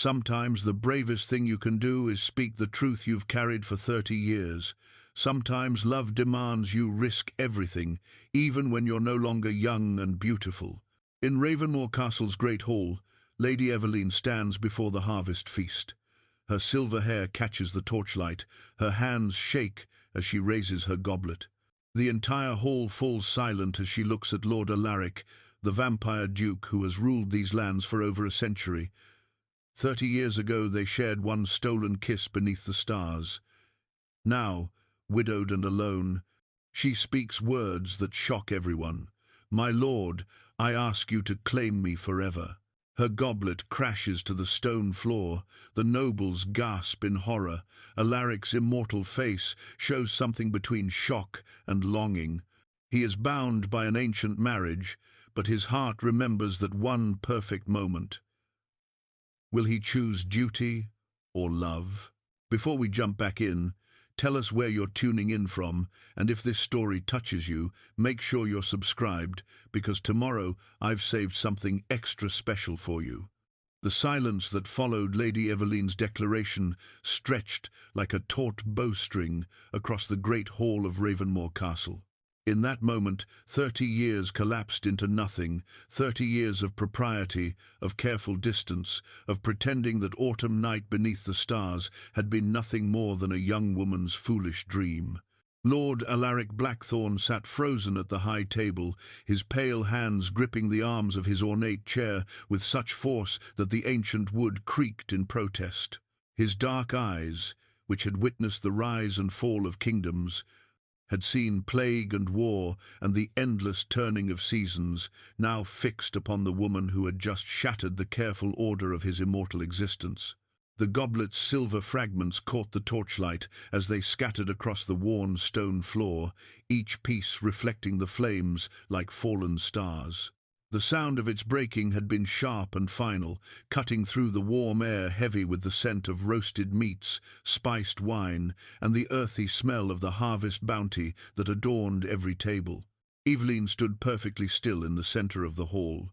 Sometimes the bravest thing you can do is speak the truth you've carried for 30 years. Sometimes love demands you risk everything, even when you're no longer young and beautiful. In Ravenmoor Castle's great hall, Lady Evelyne stands before the harvest feast. Her silver hair catches the torchlight, her hands shake as she raises her goblet. The entire hall falls silent as she looks at Lord Alaric, the vampire duke who has ruled these lands for over a century. 30 years ago they shared one stolen kiss beneath the stars. Now, widowed and alone, she speaks words that shock everyone. "My lord, I ask you to claim me forever." Her goblet crashes to the stone floor. The nobles gasp in horror. Alaric's immortal face shows something between shock and longing. He is bound by an ancient marriage, but his heart remembers that one perfect moment. Will he choose duty or love? Before we jump back in, tell us where you're tuning in from, and if this story touches you, make sure you're subscribed, because tomorrow I've saved something extra special for you. The silence that followed Lady Evelyne's declaration stretched like a taut bowstring across the great hall of Ravenmoor Castle. In that moment, 30 years collapsed into nothing, 30 years of propriety, of careful distance, of pretending that autumn night beneath the stars had been nothing more than a young woman's foolish dream. Lord Alaric Blackthorn sat frozen at the high table, his pale hands gripping the arms of his ornate chair with such force that the ancient wood creaked in protest. His dark eyes, which had witnessed the rise and fall of kingdoms, had seen plague and war and the endless turning of seasons, now fixed upon the woman who had just shattered the careful order of his immortal existence. The goblet's silver fragments caught the torchlight as they scattered across the worn stone floor, each piece reflecting the flames like fallen stars. The sound of its breaking had been sharp and final, cutting through the warm air heavy with the scent of roasted meats, spiced wine, and the earthy smell of the harvest bounty that adorned every table. Evelyne stood perfectly still in the center of the hall,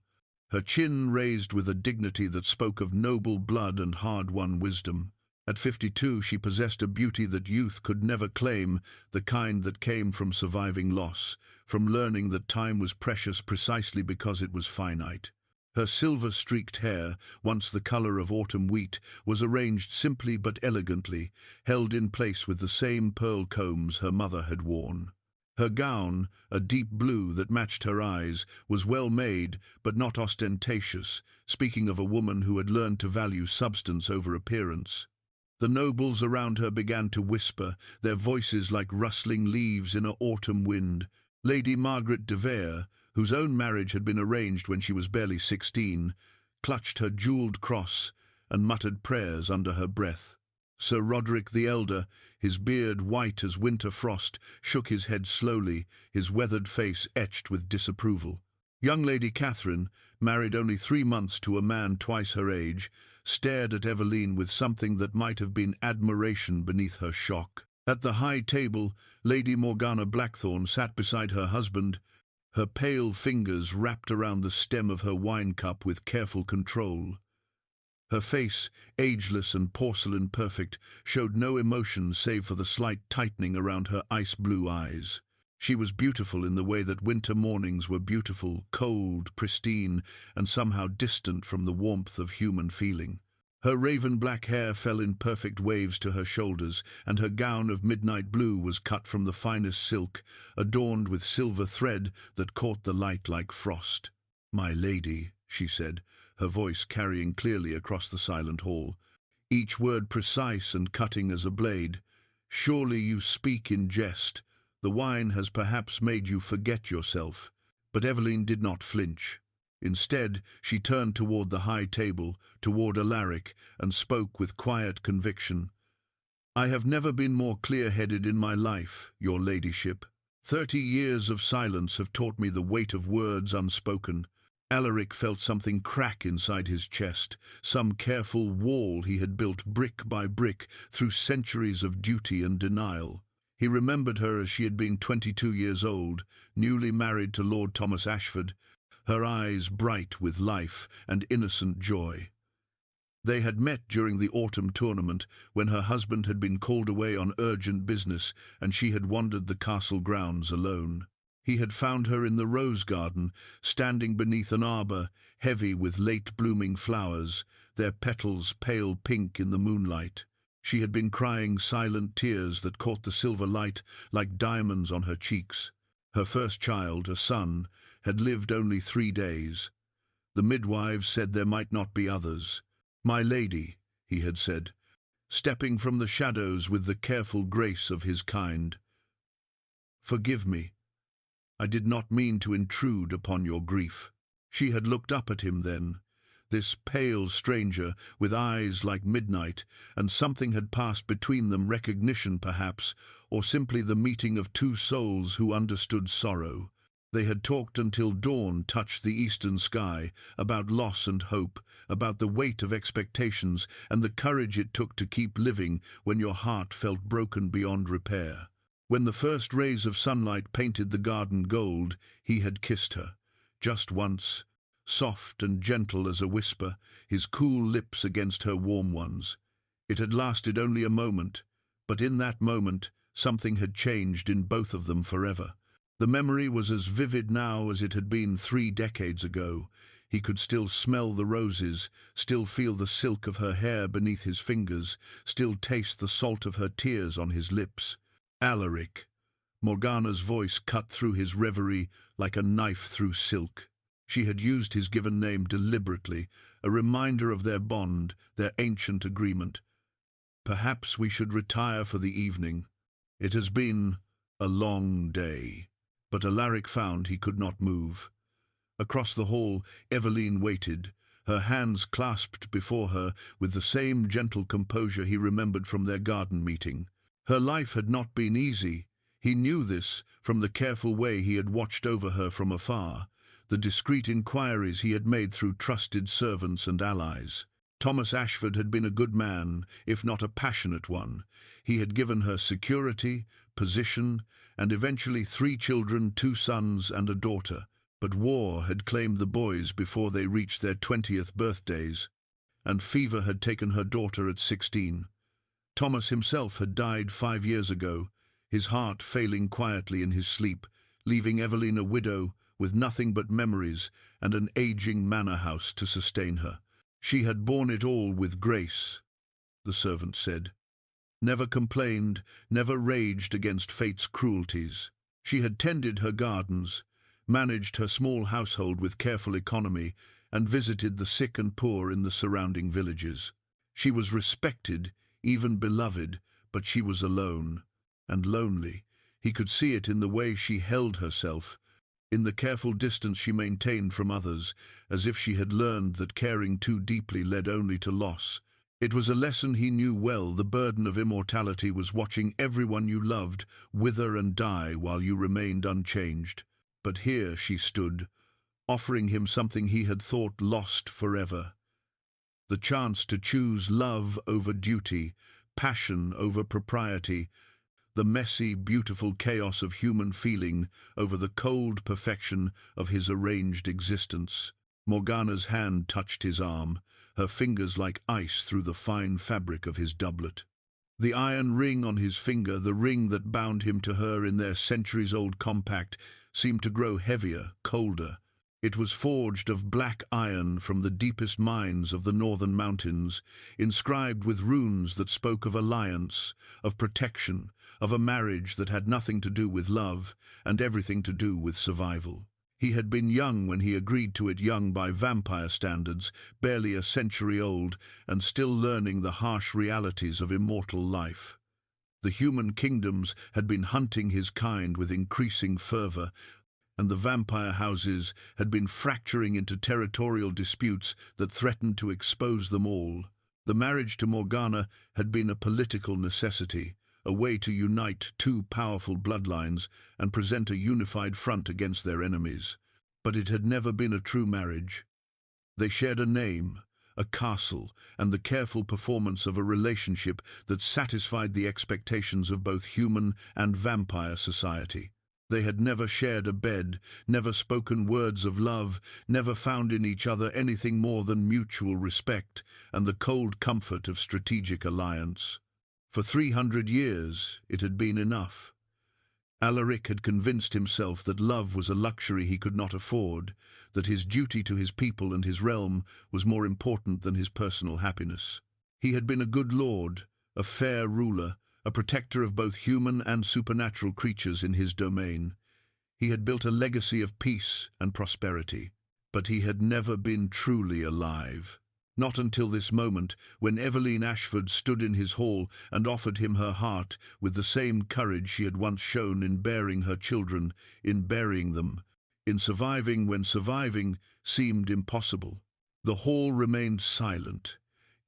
her chin raised with a dignity that spoke of noble blood and hard-won wisdom. At 52, she possessed a beauty that youth could never claim, the kind that came from surviving loss, from learning that time was precious precisely because it was finite. Her silver-streaked hair, once the color of autumn wheat, was arranged simply but elegantly, held in place with the same pearl combs her mother had worn. Her gown, a deep blue that matched her eyes, was well made but not ostentatious, speaking of a woman who had learned to value substance over appearance. The nobles around her began to whisper, their voices like rustling leaves in an autumn wind. Lady Margaret de Vere, whose own marriage had been arranged when she was barely 16, clutched her jewelled cross and muttered prayers under her breath. Sir Roderick the Elder, his beard white as winter frost, shook his head slowly, his weathered face etched with disapproval. Young Lady Catherine, married only 3 months to a man twice her age, stared at Evelyne with something that might have been admiration beneath her shock. At the high table, Lady Morgana Blackthorn sat beside her husband, her pale fingers wrapped around the stem of her wine cup with careful control. Her face, ageless and porcelain perfect, showed no emotion save for the slight tightening around her ice-blue eyes. She was beautiful in the way that winter mornings were beautiful, cold, pristine, and somehow distant from the warmth of human feeling. Her raven-black hair fell in perfect waves to her shoulders, and her gown of midnight blue was cut from the finest silk, adorned with silver thread that caught the light like frost. "My lady," she said, her voice carrying clearly across the silent hall, each word precise and cutting as a blade, "surely you speak in jest. The wine has perhaps made you forget yourself." But Evelyne did not flinch. Instead, she turned toward the high table, toward Alaric, and spoke with quiet conviction. "I have never been more clear-headed in my life, your ladyship. 30 years of silence have taught me the weight of words unspoken." Alaric felt something crack inside his chest, some careful wall he had built brick by brick through centuries of duty and denial. He remembered her as she had been 22 years old, newly married to Lord Thomas Ashford, her eyes bright with life and innocent joy. They had met during the autumn tournament, when her husband had been called away on urgent business and she had wandered the castle grounds alone. He had found her in the rose garden, standing beneath an arbour, heavy with late-blooming flowers, their petals pale pink in the moonlight. She had been crying silent tears that caught the silver light like diamonds on her cheeks. Her first child, a son, had lived only 3 days. The midwives said there might not be others. "My lady," he had said, stepping from the shadows with the careful grace of his kind, "forgive me. I did not mean to intrude upon your grief." She had looked up at him then, this pale stranger with eyes like midnight, and something had passed between them, recognition perhaps, or simply the meeting of two souls who understood sorrow. They had talked until dawn touched the eastern sky, about loss and hope, about the weight of expectations and the courage it took to keep living when your heart felt broken beyond repair. When the first rays of sunlight painted the garden gold, he had kissed her, just once, soft and gentle as a whisper, his cool lips against her warm ones. It had lasted only a moment, but in that moment something had changed in both of them forever. The memory was as vivid now as it had been 3 decades ago. He could still smell the roses, still feel the silk of her hair beneath his fingers, still taste the salt of her tears on his lips. Alaric. Morgana's voice cut through his reverie like a knife through silk. She had used his given name deliberately, a reminder of their bond, their ancient agreement. "Perhaps we should retire for the evening. It has been a long day." But Alaric found he could not move. Across the hall, Evelyne waited, her hands clasped before her with the same gentle composure he remembered from their garden meeting. Her life had not been easy. He knew this from the careful way he had watched over her from afar, the discreet inquiries he had made through trusted servants and allies. Thomas Ashford had been a good man, if not a passionate one. He had given her security, position, and eventually 3 children, 2 sons and a daughter. But war had claimed the boys before they reached their 20th birthdays, and fever had taken her daughter at 16. Thomas himself had died 5 years ago, his heart failing quietly in his sleep, leaving Evelyne a widow with nothing but memories and an aging manor house to sustain her. She had borne it all with grace, the servant said. Never complained, never raged against fate's cruelties. She had tended her gardens, managed her small household with careful economy, and visited the sick and poor in the surrounding villages. She was respected, even beloved, but she was alone, and lonely. He could see it in the way she held herself, in the careful distance she maintained from others, as if she had learned that caring too deeply led only to loss. It was a lesson he knew well. The burden of immortality was watching everyone you loved wither and die while you remained unchanged. But here she stood, offering him something he had thought lost forever. The chance to choose love over duty, passion over propriety, the messy, beautiful chaos of human feeling over the cold perfection of his arranged existence. Morgana's hand touched his arm, her fingers like ice through the fine fabric of his doublet. The iron ring on his finger, the ring that bound him to her in their centuries-old compact, seemed to grow heavier, colder. It was forged of black iron from the deepest mines of the northern mountains, inscribed with runes that spoke of alliance, of protection, of a marriage that had nothing to do with love and everything to do with survival. He had been young when he agreed to it, young by vampire standards, barely a century old, and still learning the harsh realities of immortal life. The human kingdoms had been hunting his kind with increasing fervor, and the vampire houses had been fracturing into territorial disputes that threatened to expose them all. The marriage to Morgana had been a political necessity, a way to unite 2 powerful bloodlines and present a unified front against their enemies. But it had never been a true marriage. They shared a name, a castle, and the careful performance of a relationship that satisfied the expectations of both human and vampire society. They had never shared a bed, never spoken words of love, never found in each other anything more than mutual respect and the cold comfort of strategic alliance. For 300 years it had been enough. Alaric had convinced himself that love was a luxury he could not afford, that his duty to his people and his realm was more important than his personal happiness. He had been a good lord, a fair ruler, a protector of both human and supernatural creatures in his domain. He had built a legacy of peace and prosperity, but he had never been truly alive. Not until this moment, when Evelyne Ashford stood in his hall and offered him her heart with the same courage she had once shown in bearing her children, in burying them, in surviving when surviving seemed impossible. The hall remained silent,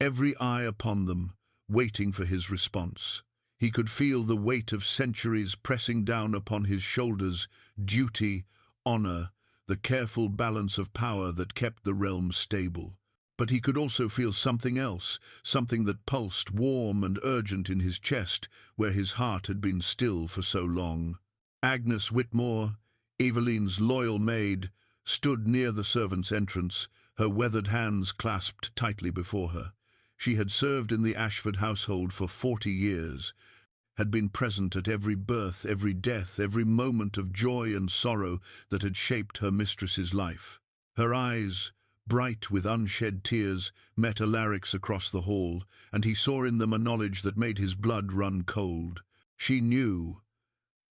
every eye upon them, waiting for his response. He could feel the weight of centuries pressing down upon his shoulders, duty, honor, the careful balance of power that kept the realm stable. But he could also feel something else, something that pulsed warm and urgent in his chest, where his heart had been still for so long. Agnes Whitmore, Evelyne's loyal maid, stood near the servants' entrance, her weathered hands clasped tightly before her. She had served in the Ashford household for 40 years, had been present at every birth, every death, every moment of joy and sorrow that had shaped her mistress's life. Her eyes, bright with unshed tears, met Alaric's across the hall, and he saw in them a knowledge that made his blood run cold. She knew.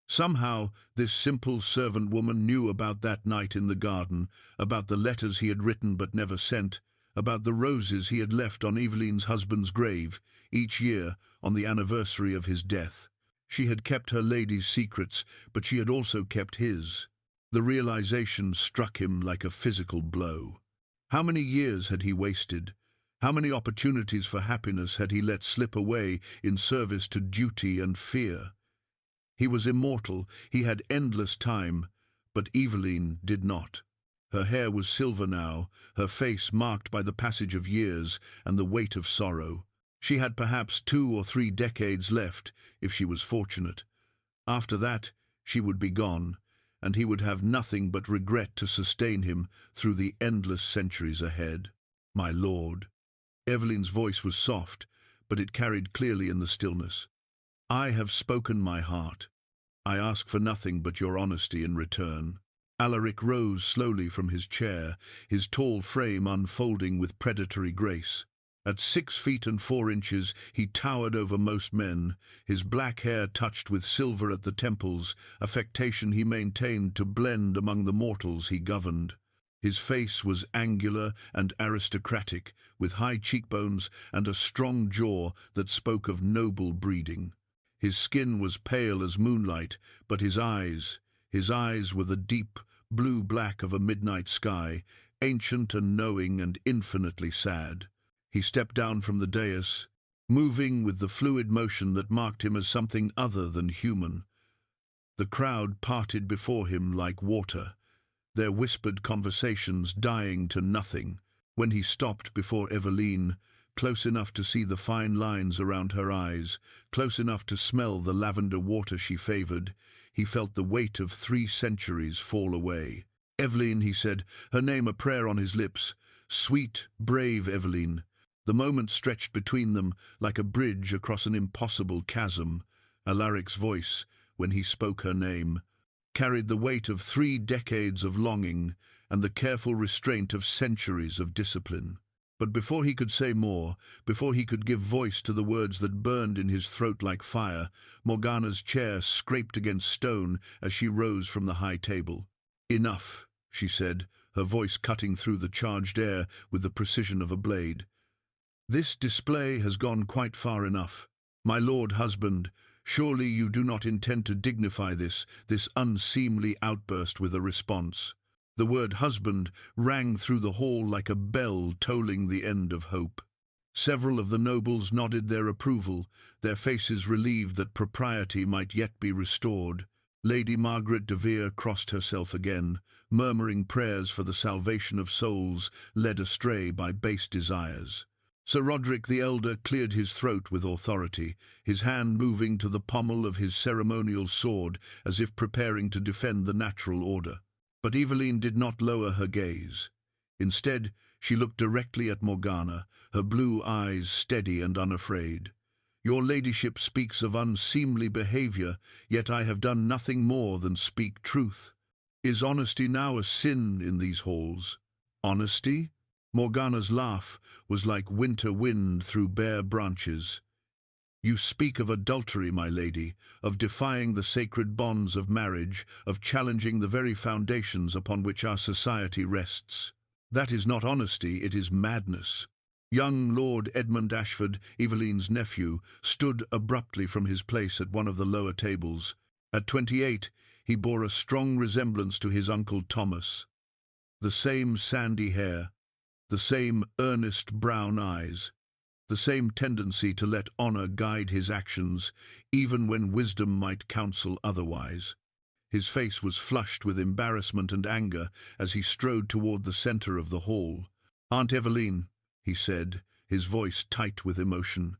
Somehow, this simple servant woman knew about that night in the garden, about the letters he had written but never sent, about the roses he had left on Evelyne's husband's grave, each year on the anniversary of his death. She had kept her lady's secrets, but she had also kept his. The realization struck him like a physical blow. How many years had he wasted? How many opportunities for happiness had he let slip away in service to duty and fear? He was immortal, he had endless time, but Evelyne did not. Her hair was silver now, her face marked by the passage of years and the weight of sorrow. She had perhaps 2 or 3 decades left, if she was fortunate. After that, she would be gone, and he would have nothing but regret to sustain him through the endless centuries ahead. My lord. Evelyne's voice was soft, but it carried clearly in the stillness. I have spoken my heart. I ask for nothing but your honesty in return. Alaric rose slowly from his chair, his tall frame unfolding with predatory grace. At 6 feet and 4 inches, he towered over most men, his black hair touched with silver at the temples, affectation he maintained to blend among the mortals he governed. His face was angular and aristocratic, with high cheekbones and a strong jaw that spoke of noble breeding. His skin was pale as moonlight, but his eyes were the deep blue-black of a midnight sky, ancient and knowing and infinitely sad. He stepped down from the dais, moving with the fluid motion that marked him as something other than human. The crowd parted before him like water, their whispered conversations dying to nothing. When he stopped before Evelyne, close enough to see the fine lines around her eyes, close enough to smell the lavender water she favored, he felt the weight of 3 centuries fall away. Evelyne, he said, her name a prayer on his lips. Sweet, brave Evelyne. The moment stretched between them like a bridge across an impossible chasm. Alaric's voice, when he spoke her name, carried the weight of 3 decades of longing and the careful restraint of centuries of discipline. But before he could say more, before he could give voice to the words that burned in his throat like fire, Morgana's chair scraped against stone as she rose from the high table. Enough, she said, her voice cutting through the charged air with the precision of a blade. This display has gone quite far enough. My lord husband, surely you do not intend to dignify this unseemly outburst with a response. The word husband rang through the hall like a bell tolling the end of hope. Several of the nobles nodded their approval, their faces relieved that propriety might yet be restored. Lady Margaret de Vere crossed herself again, murmuring prayers for the salvation of souls led astray by base desires. Sir Roderick the Elder cleared his throat with authority, his hand moving to the pommel of his ceremonial sword as if preparing to defend the natural order. But Evelyne did not lower her gaze. Instead, she looked directly at Morgana, her blue eyes steady and unafraid. "Your ladyship speaks of unseemly behaviour, yet I have done nothing more than speak truth. Is honesty now a sin in these halls?" "Honesty?" Morgana's laugh was like winter wind through bare branches. "You speak of adultery, my lady, of defying the sacred bonds of marriage, of challenging the very foundations upon which our society rests. That is not honesty, it is madness." Young Lord Edmund Ashford, Evelyne's nephew, stood abruptly from his place at one of the lower tables. At 28, he bore a strong resemblance to his uncle Thomas. The same sandy hair, the same earnest brown eyes, the same tendency to let honour guide his actions, even when wisdom might counsel otherwise. His face was flushed with embarrassment and anger as he strode toward the centre of the hall. "Aunt Evelyne," he said, his voice tight with emotion,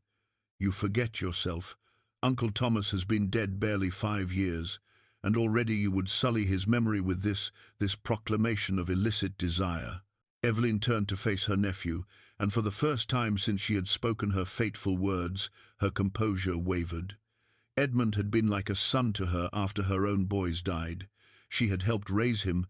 "you forget yourself. Uncle Thomas has been dead barely 5 years, and already you would sully his memory with this proclamation of illicit desire." Evelyne turned to face her nephew, and for the first time since she had spoken her fateful words, her composure wavered. Edmund had been like a son to her after her own boys died. She had helped raise him,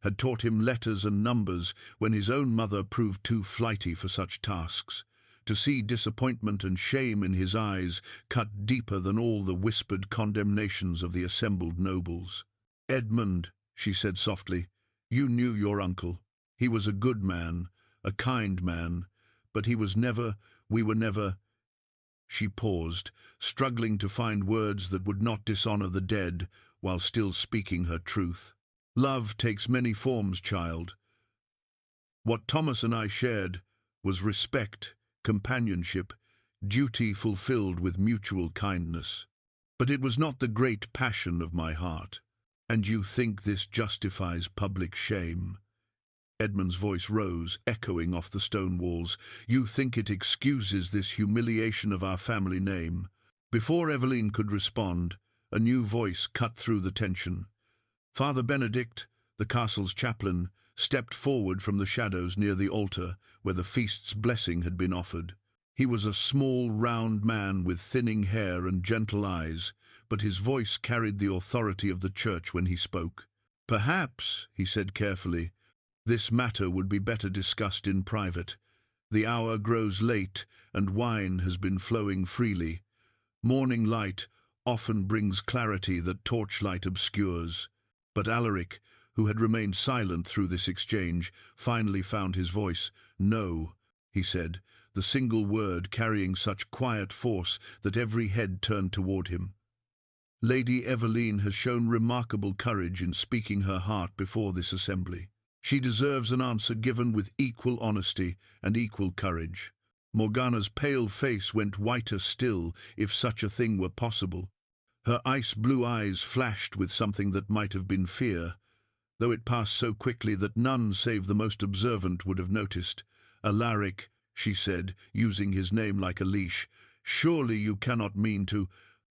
had taught him letters and numbers when his own mother proved too flighty for such tasks. To see disappointment and shame in his eyes cut deeper than all the whispered condemnations of the assembled nobles. "Edmund," she said softly, "you knew your uncle. He was a good man, a kind man, but we were never—" She paused, struggling to find words that would not dishonour the dead while still speaking her truth. "Love takes many forms, child. What Thomas and I shared was respect, companionship, duty fulfilled with mutual kindness. But it was not the great passion of my heart. And you think this justifies public shame?" Edmund's voice rose, echoing off the stone walls. "You think it excuses this humiliation of our family name?" Before Evelyne could respond, a new voice cut through the tension. Father Benedict, the castle's chaplain, stepped forward from the shadows near the altar where the feast's blessing had been offered. He was a small, round man with thinning hair and gentle eyes, but his voice carried the authority of the church when he spoke. "Perhaps," he said carefully, "this matter would be better discussed in private. The hour grows late, and wine has been flowing freely. Morning light often brings clarity that torchlight obscures." But Alaric, who had remained silent through this exchange, finally found his voice. "No," he said, the single word carrying such quiet force that every head turned toward him. "Lady Evelyne has shown remarkable courage in speaking her heart before this assembly. She deserves an answer given with equal honesty and equal courage." Morgana's pale face went whiter still, if such a thing were possible. Her ice-blue eyes flashed with something that might have been fear, though it passed so quickly that none save the most observant would have noticed. "Alaric," she said, using his name like a leash, "surely you cannot mean to—"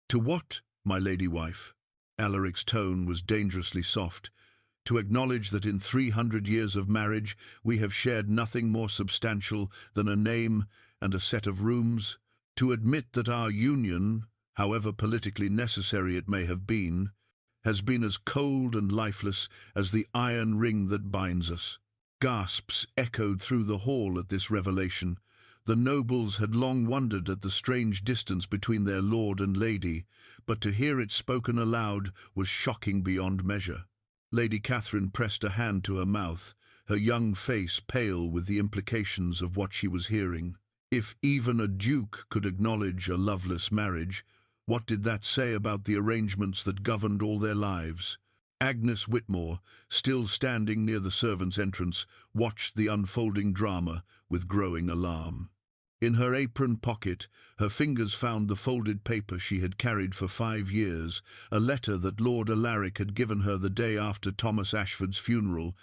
"To what, my lady wife?" Alaric's tone was dangerously soft. "To acknowledge that in 300 years of marriage we have shared nothing more substantial than a name and a set of rooms? To admit that our union, however politically necessary it may have been, has been as cold and lifeless as the iron ring that binds us?" Gasps echoed through the hall at this revelation. The nobles had long wondered at the strange distance between their lord and lady, but to hear it spoken aloud was shocking beyond measure. Lady Catherine pressed a hand to her mouth, her young face pale with the implications of what she was hearing. If even a duke could acknowledge a loveless marriage, what did that say about the arrangements that governed all their lives? Agnes Whitmore, still standing near the servants' entrance, watched the unfolding drama with growing alarm. In her apron pocket, her fingers found the folded paper she had carried for 5 years, a letter that Lord Alaric had given her the day after Thomas Ashford's funeral,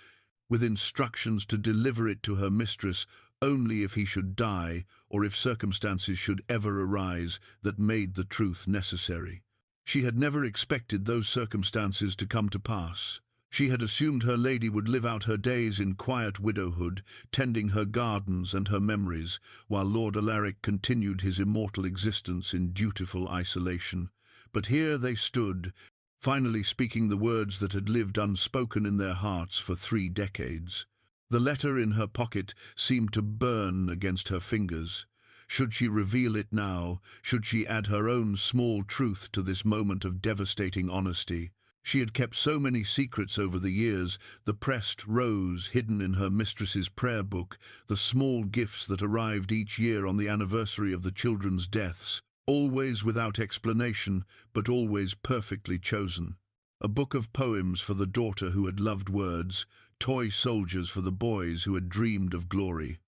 with instructions to deliver it to her mistress only if he should die or if circumstances should ever arise that made the truth necessary. She had never expected those circumstances to come to pass. She had assumed her lady would live out her days in quiet widowhood, tending her gardens and her memories, while Lord Alaric continued his immortal existence in dutiful isolation. But here they stood, finally speaking the words that had lived unspoken in their hearts for 3 decades. The letter in her pocket seemed to burn against her fingers. Should she reveal it now? Should she add her own small truth to this moment of devastating honesty? She had kept so many secrets over the years, the pressed rose hidden in her mistress's prayer book, the small gifts that arrived each year on the anniversary of the children's deaths, always without explanation, but always perfectly chosen. A book of poems for the daughter who had loved words, toy soldiers for the boys who had dreamed of glory.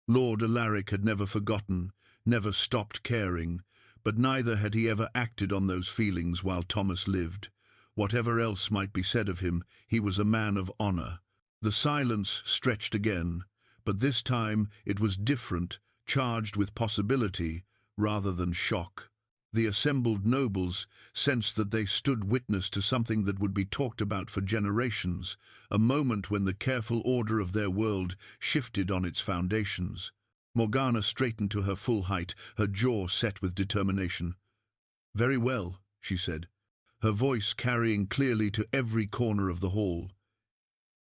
Lord Alaric had never forgotten, never stopped caring, but neither had he ever acted on those feelings while Thomas lived. Whatever else might be said of him, he was a man of honor. The silence stretched again, but this time it was different, charged with possibility rather than shock. The assembled nobles sensed that they stood witness to something that would be talked about for generations, a moment when the careful order of their world shifted on its foundations. Morgana straightened to her full height, her jaw set with determination. "Very well," she said, her voice carrying clearly to every corner of the hall.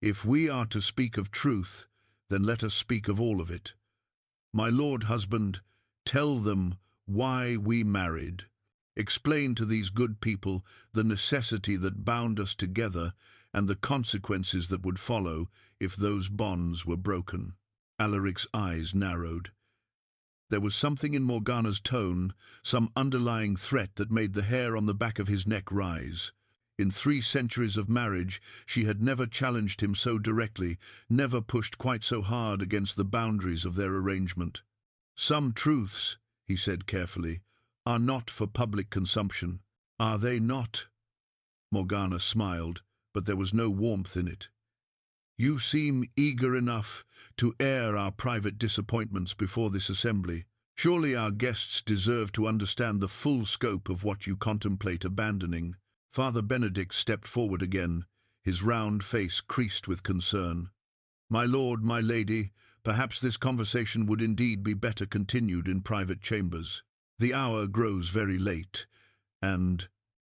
"If we are to speak of truth, then let us speak of all of it. My lord husband, tell them why we married. Explain to these good people the necessity that bound us together and the consequences that would follow if those bonds were broken." Alaric's eyes narrowed. There was something in Morgana's tone, some underlying threat that made the hair on the back of his neck rise. In 3 centuries of marriage, she had never challenged him so directly, never pushed quite so hard against the boundaries of their arrangement. "Some truths," he said carefully, "are not for public consumption. Are they not?" Morgana smiled, but there was no warmth in it. "You seem eager enough to air our private disappointments before this assembly. Surely our guests deserve to understand the full scope of what you contemplate abandoning." Father Benedict stepped forward again, his round face creased with concern. "My lord, my lady, perhaps this conversation would indeed be better continued in private chambers. The hour grows very late, and—"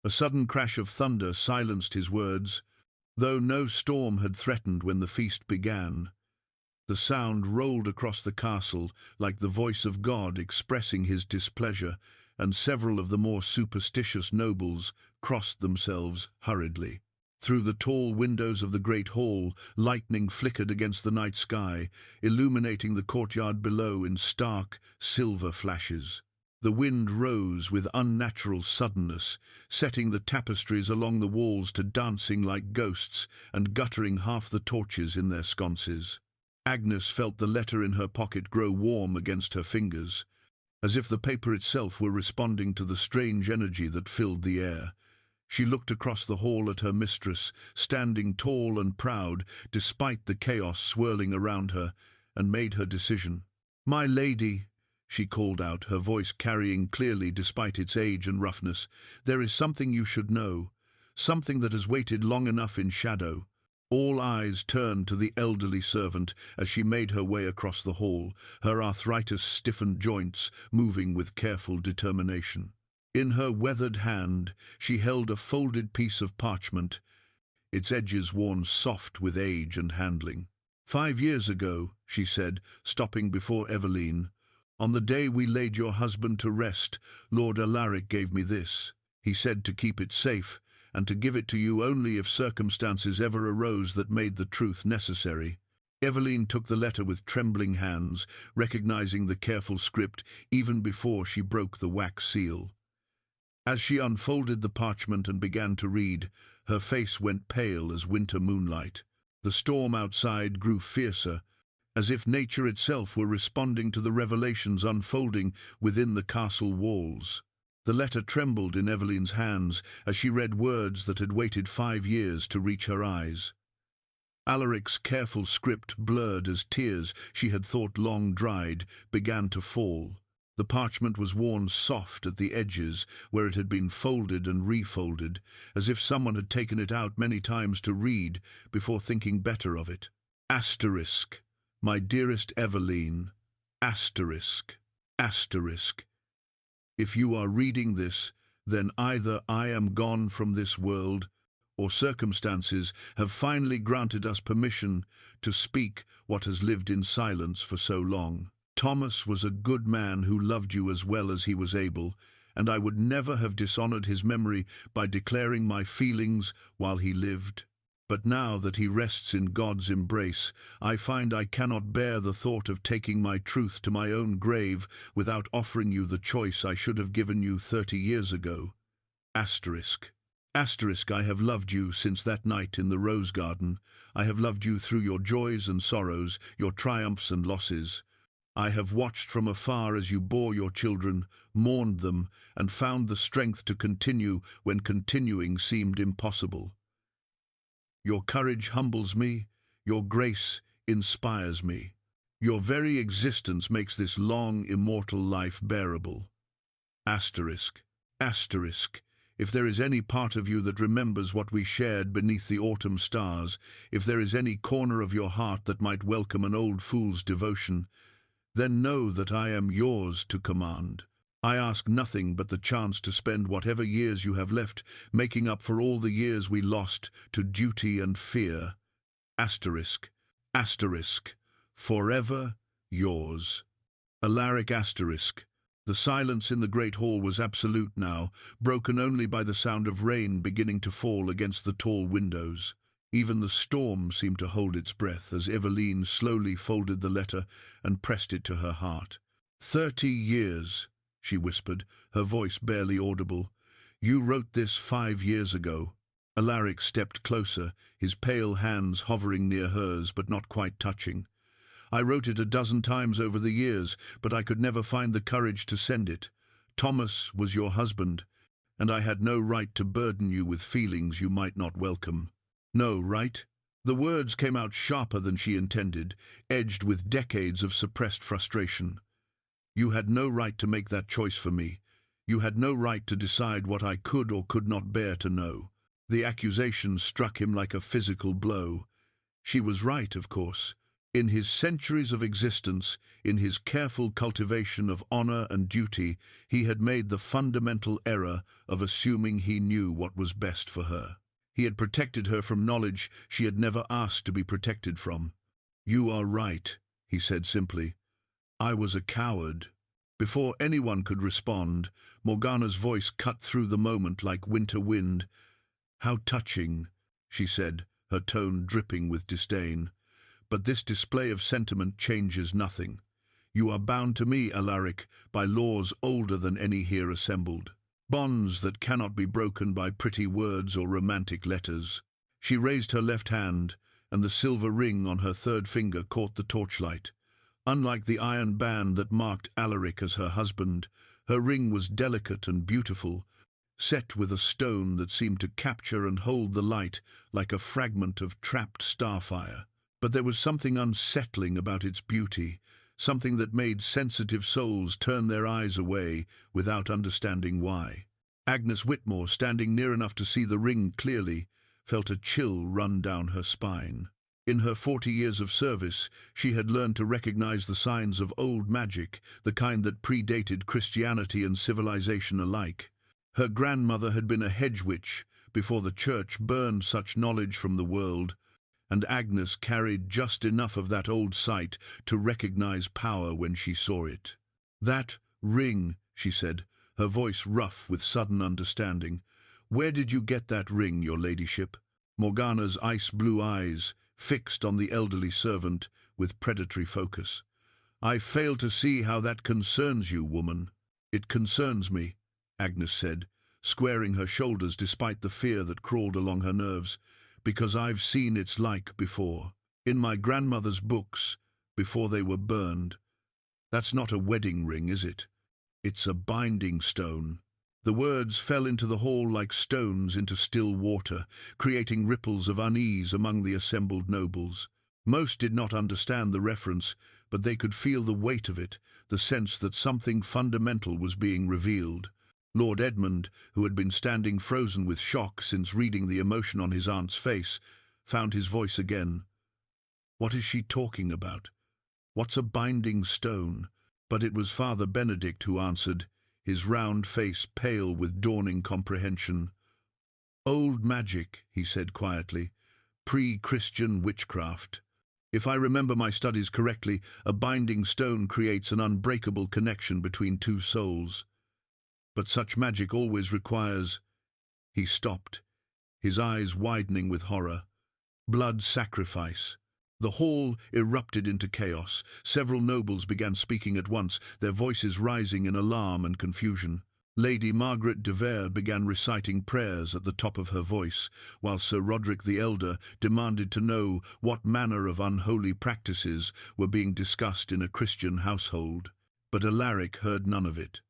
A sudden crash of thunder silenced his words, though no storm had threatened when the feast began. The sound rolled across the castle like the voice of God expressing his displeasure, and several of the more superstitious nobles crossed themselves hurriedly. Through the tall windows of the great hall, lightning flickered against the night sky, illuminating the courtyard below in stark, silver flashes. The wind rose with unnatural suddenness, setting the tapestries along the walls to dancing like ghosts and guttering half the torches in their sconces. Agnes felt the letter in her pocket grow warm against her fingers, as if the paper itself were responding to the strange energy that filled the air. She looked across the hall at her mistress, standing tall and proud despite the chaos swirling around her, and made her decision. "My lady," she called out, her voice carrying clearly despite its age and roughness, "there is something you should know, something that has waited long enough in shadow." All eyes turned to the elderly servant as she made her way across the hall, her arthritis-stiffened joints moving with careful determination. In her weathered hand she held a folded piece of parchment, its edges worn soft with age and handling. "5 years ago," she said, stopping before Evelyne, "on the day we laid your husband to rest, Lord Alaric gave me this. He said to keep it safe, and to give it to you only if circumstances ever arose that made the truth necessary." Evelyne took the letter with trembling hands, recognizing the careful script even before she broke the wax seal. As she unfolded the parchment and began to read, her face went pale as winter moonlight. The storm outside grew fiercer, as if nature itself were responding to the revelations unfolding within the castle walls. The letter trembled in Evelyne's hands as she read words that had waited 5 years to reach her eyes. Alaric's careful script blurred as tears she had thought long dried began to fall. The parchment was worn soft at the edges where it had been folded and refolded, as if someone had taken it out many times to read before thinking better of it. Asterisk. My dearest Evelyne. Asterisk. Asterisk. If you are reading this, then either I am gone from this world, or circumstances have finally granted us permission to speak what has lived in silence for so long. Thomas was a good man who loved you as well as he was able, and I would never have dishonored his memory by declaring my feelings while he lived. But now that he rests in God's embrace, I find I cannot bear the thought of taking my truth to my own grave without offering you the choice I should have given you 30 years ago. Asterisk. Asterisk, I have loved you since that night in the rose garden. I have loved you through your joys and sorrows, your triumphs and losses. I have watched from afar as you bore your children, mourned them, and found the strength to continue when continuing seemed impossible. Your courage humbles me, your grace inspires me. Your very existence makes this long, immortal life bearable. Asterisk. Asterisk. If there is any part of you that remembers what we shared beneath the autumn stars, if there is any corner of your heart that might welcome an old fool's devotion, then know that I am yours to command. I ask nothing but the chance to spend whatever years you have left making up for all the years we lost to duty and fear. Asterisk. Asterisk. Forever yours. Alaric asterisk. The silence in the great hall was absolute now, broken only by the sound of rain beginning to fall against the tall windows. Even the storm seemed to hold its breath as Evelyne slowly folded the letter and pressed it to her heart. 30 years, she whispered, her voice barely audible. You wrote this 5 years ago. Alaric stepped closer, his pale hands hovering near hers but not quite touching. I wrote it a dozen times over the years, but I could never find the courage to send it. Thomas was your husband, and I had no right to burden you with feelings you might not welcome. No, right? The words came out sharper than she intended, edged with decades of suppressed frustration. You had no right to make that choice for me. You had no right to decide what I could or could not bear to know. The accusation struck him like a physical blow. She was right, of course. In his centuries of existence, in his careful cultivation of honor and duty, he had made the fundamental error of assuming he knew what was best for her. He had protected her from knowledge she had never asked to be protected from. You are right, he said simply. I was a coward. Before anyone could respond, Morgana's voice cut through the moment like winter wind. How touching, she said, her tone dripping with disdain. But this display of sentiment changes nothing. You are bound to me, Alaric, by laws older than any here assembled. Bonds that cannot be broken by pretty words or romantic letters. She raised her left hand, and the silver ring on her third finger caught the torchlight. Unlike the iron band that marked Alaric as her husband, her ring was delicate and beautiful, set with a stone that seemed to capture and hold the light like a fragment of trapped starfire. But there was something unsettling about its beauty, something that made sensitive souls turn their eyes away without understanding why. Agnes Whitmore, standing near enough to see the ring clearly, felt a chill run down her spine. In her 40 years of service, she had learned to recognize the signs of old magic, the kind that predated Christianity and civilization alike. Her grandmother had been a hedge witch before the church burned such knowledge from the world, and Agnes carried just enough of that old sight to recognize power when she saw it. That ring, she said, her voice rough with sudden understanding. Where did you get that ring, your ladyship? Morgana's ice-blue eyes fixed on the elderly servant with predatory focus. I fail to see how that concerns you, woman. It concerns me, Agnes said, squaring her shoulders despite the fear that crawled along her nerves. Because I've seen its like before. In my grandmother's books, before they were burned. That's not a wedding ring, is it? It's a binding stone. The words fell into the hall like stones into still water, creating ripples of unease among the assembled nobles. Most did not understand the reference, but they could feel the weight of it, the sense that something fundamental was being revealed. Lord Edmund, who had been standing frozen with shock since reading the emotion on his aunt's face, found his voice again. "What is she talking about? What's a binding stone?" But it was Father Benedict who answered, his round face pale with dawning comprehension. "Old magic," he said quietly, "pre-Christian witchcraft. If I remember my studies correctly, a binding stone creates an unbreakable connection between two souls. But such magic always requires—" He stopped, his eyes widening with horror. "Blood sacrifice." The hall erupted into chaos. Several nobles began speaking at once, their voices rising in alarm and confusion. Lady Margaret de Vere began reciting prayers at the top of her voice, while Sir Roderick the Elder demanded to know what manner of unholy practices were being discussed in a Christian household. But Alaric heard none of it.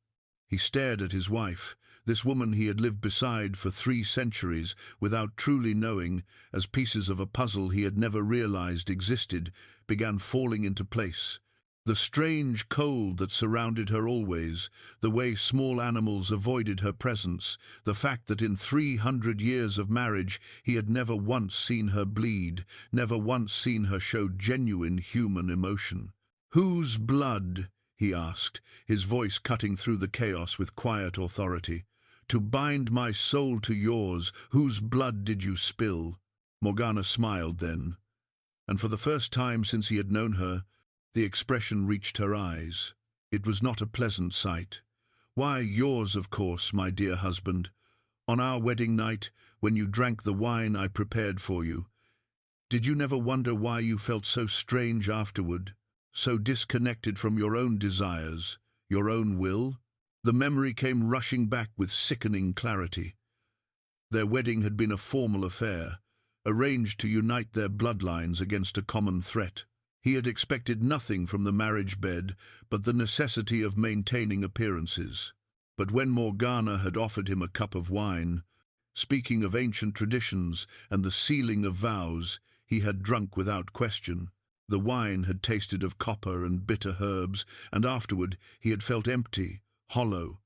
He stared at his wife, this woman he had lived beside for 3 centuries, without truly knowing, as pieces of a puzzle he had never realized existed began falling into place. The strange cold that surrounded her always, the way small animals avoided her presence, the fact that in 300 years of marriage he had never once seen her bleed, never once seen her show genuine human emotion. "Whose blood?" he asked, his voice cutting through the chaos with quiet authority. "To bind my soul to yours, whose blood did you spill?" Morgana smiled then, and for the first time since he had known her, the expression reached her eyes. It was not a pleasant sight. "Why, yours, of course, my dear husband. On our wedding night, when you drank the wine I prepared for you. Did you never wonder why you felt so strange afterward, so disconnected from your own desires, your own will?" The memory came rushing back with sickening clarity. Their wedding had been a formal affair, arranged to unite their bloodlines against a common threat. He had expected nothing from the marriage bed but the necessity of maintaining appearances. But when Morgana had offered him a cup of wine, speaking of ancient traditions and the sealing of vows, he had drunk without question. The wine had tasted of copper and bitter herbs, and afterward he had felt empty, hollow,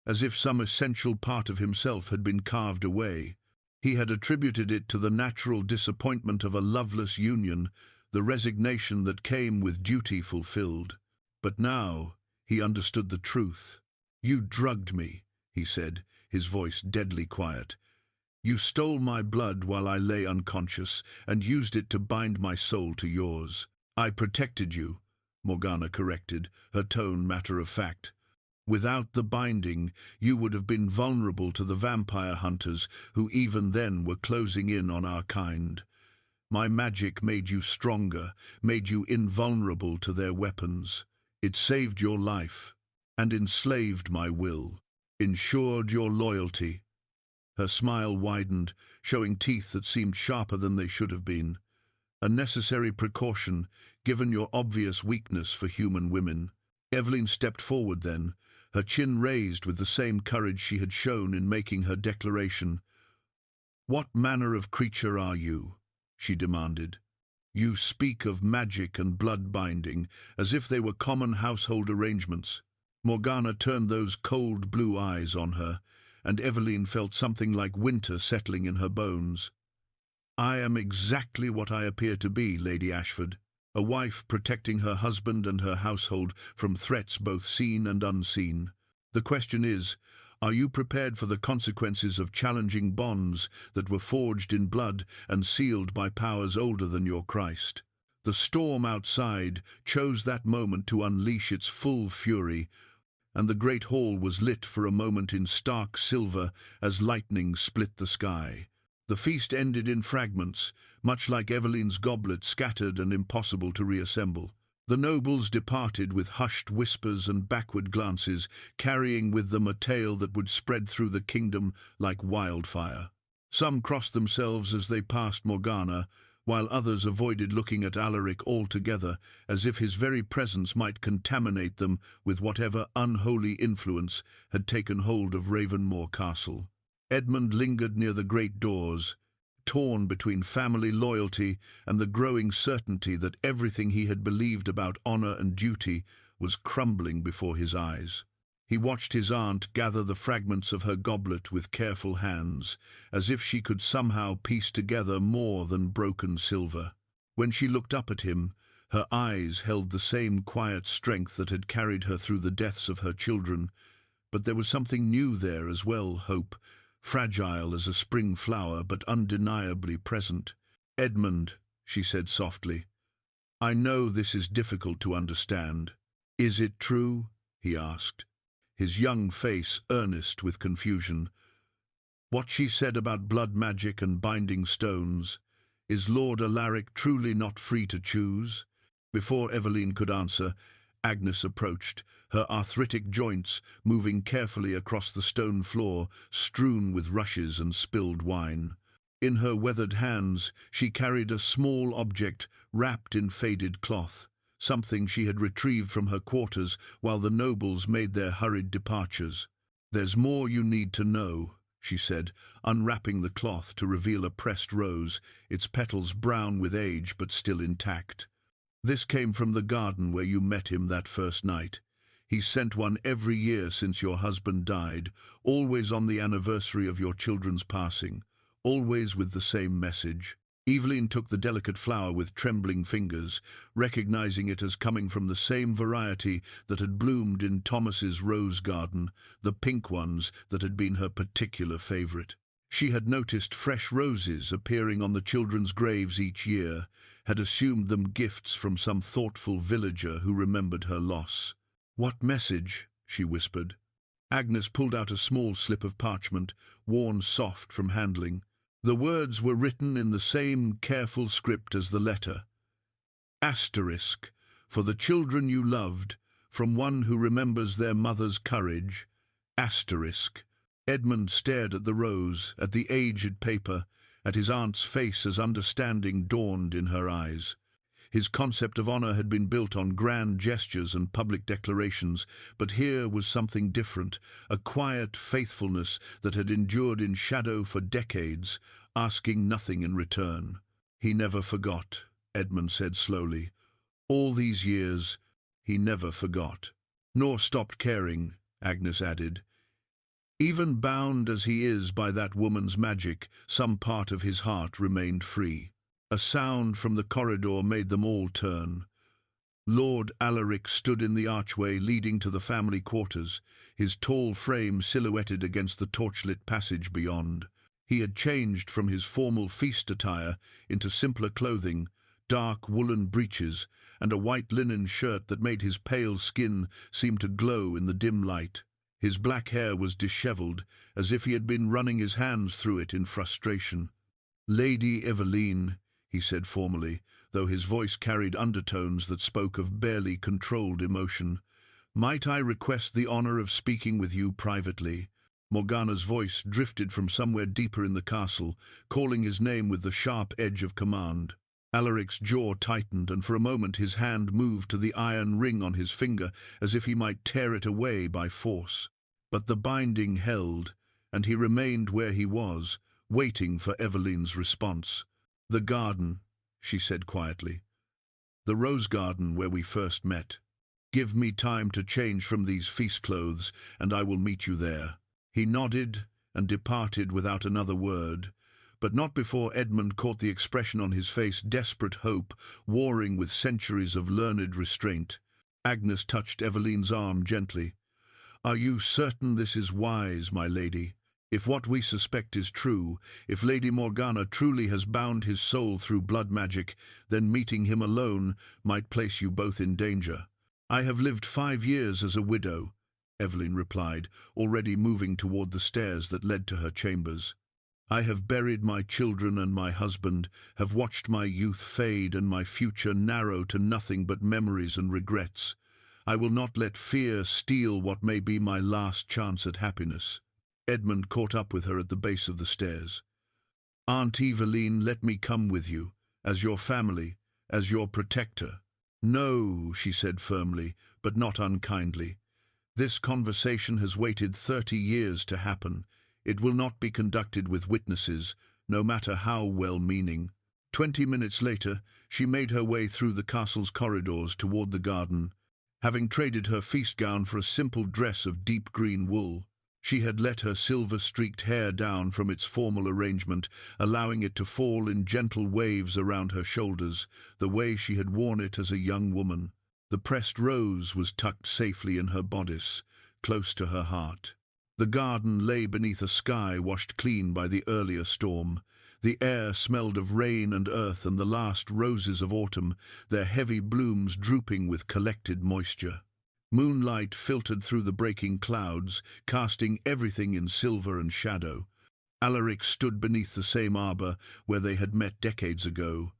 as if some essential part of himself had been carved away. He had attributed it to the natural disappointment of a loveless union, the resignation that came with duty fulfilled. But now he understood the truth. "You drugged me," he said, his voice deadly quiet. "You stole my blood while I lay unconscious, and used it to bind my soul to yours." "I protected you," Morgana corrected, her tone matter of fact. "Without the binding, you would have been vulnerable to the vampire hunters who even then were closing in on our kind. My magic made you stronger, made you invulnerable to their weapons. It saved your life and enslaved my will, ensured your loyalty." Her smile widened, showing teeth that seemed sharper than they should have been. "A necessary precaution, given your obvious weakness for human women." Evelyne stepped forward then, her chin raised with the same courage she had shown in making her declaration. "What manner of creature are you?" she demanded. "You speak of magic and blood binding, as if they were common household arrangements." Morgana turned those cold blue eyes on her, and Evelyne felt something like winter settling in her bones. "I am exactly what I appear to be, Lady Ashford, a wife protecting her husband and her household from threats both seen and unseen. The question is, are you prepared for the consequences of challenging bonds that were forged in blood and sealed by powers older than your Christ?" The storm outside chose that moment to unleash its full fury, and the great hall was lit for a moment in stark silver as lightning split the sky. The feast ended in fragments, much like Evelyne's goblet, scattered and impossible to reassemble. The nobles departed with hushed whispers and backward glances, carrying with them a tale that would spread through the kingdom like wildfire. Some crossed themselves as they passed Morgana, while others avoided looking at Alaric altogether, as if his very presence might contaminate them with whatever unholy influence had taken hold of Ravenmoor Castle. Edmund lingered near the great doors, torn between family loyalty and the growing certainty that everything he had believed about honor and duty was crumbling before his eyes. He watched his aunt gather the fragments of her goblet with careful hands, as if she could somehow piece together more than broken silver. When she looked up at him, her eyes held the same quiet strength that had carried her through the deaths of her children, but there was something new there as well, hope, fragile as a spring flower but undeniably present. "Edmund," she said softly, "I know this is difficult to understand. Is it true?" he asked, his young face earnest with confusion. "What she said about blood magic and binding stones, is Lord Alaric truly not free to choose?" Before Evelyne could answer, Agnes approached, her arthritic joints moving carefully across the stone floor, strewn with rushes and spilled wine. In her weathered hands she carried a small object wrapped in faded cloth, something she had retrieved from her quarters while the nobles made their hurried departures. "There's more you need to know," she said, unwrapping the cloth to reveal a pressed rose, its petals brown with age but still intact. "This came from the garden where you met him that first night. He's sent one every year since your husband died, always on the anniversary of your children's passing, always with the same message." Evelyne took the delicate flower with trembling fingers, recognizing it as coming from the same variety that had bloomed in Thomas's rose garden, the pink ones that had been her particular favorite. She had noticed fresh roses appearing on the children's graves each year, had assumed them gifts from some thoughtful villager who remembered her loss. "What message?" she whispered. Agnes pulled out a small slip of parchment, worn soft from handling. The words were written in the same careful script as the letter. "Asterisk, for the children you loved, from one who remembers their mother's courage. Asterisk." Edmund stared at the rose, at the aged paper, at his aunt's face as understanding dawned in her eyes. His concept of honor had been built on grand gestures and public declarations, but here was something different, a quiet faithfulness that had endured in shadow for decades, asking nothing in return. "He never forgot," Edmund said slowly. "All these years, he never forgot." "Nor stopped caring," Agnes added. "Even bound as he is by that woman's magic, some part of his heart remained free." A sound from the corridor made them all turn. Lord Alaric stood in the archway leading to the family quarters, his tall frame silhouetted against the torchlit passage beyond. He had changed from his formal feast attire into simpler clothing, dark woolen breeches, and a white linen shirt that made his pale skin seem to glow in the dim light. His black hair was dishevelled, as if he had been running his hands through it in frustration. "Lady Evelyne," he said formally, though his voice carried undertones that spoke of barely controlled emotion, "might I request the honor of speaking with you privately?" Morgana's voice drifted from somewhere deeper in the castle, calling his name with the sharp edge of command. Alaric's jaw tightened, and for a moment his hand moved to the iron ring on his finger, as if he might tear it away by force. But the binding held, and he remained where he was, waiting for Evelyne's response. "The garden," she said quietly. "The rose garden where we first met. Give me time to change from these feast clothes, and I will meet you there." He nodded and departed without another word, but not before Edmund caught the expression on his face, desperate hope, warring with centuries of learned restraint. Agnes touched Evelyne's arm gently. "Are you certain this is wise, my lady? If what we suspect is true, if Lady Morgana truly has bound his soul through blood magic, then meeting him alone might place you both in danger." "I have lived 5 years as a widow," Evelyne replied, already moving toward the stairs that led to her chambers. "I have buried my children and my husband, have watched my youth fade and my future narrow to nothing but memories and regrets. I will not let fear steal what may be my last chance at happiness." Edmund caught up with her at the base of the stairs. "Aunt Evelyne, let me come with you." as your family, as your protector. No, she said firmly, but not unkindly. This conversation has waited 30 years to happen. It will not be conducted with witnesses, no matter how well-meaning. 20 minutes later, she made her way through the castle's corridors toward the garden, having traded her feast gown for a simple dress of deep green wool. She had let her silver-streaked hair down from its formal arrangement, allowing it to fall in gentle waves around her shoulders, the way she had worn it as a young woman. The pressed rose was tucked safely in her bodice, close to her heart. The garden lay beneath a sky washed clean by the earlier storm. The air smelled of rain and earth and the last roses of autumn, their heavy blooms drooping with collected moisture. Moonlight filtered through the breaking clouds, casting everything in silver and shadow. Alaric stood beneath the same arbour where they had met decades ago,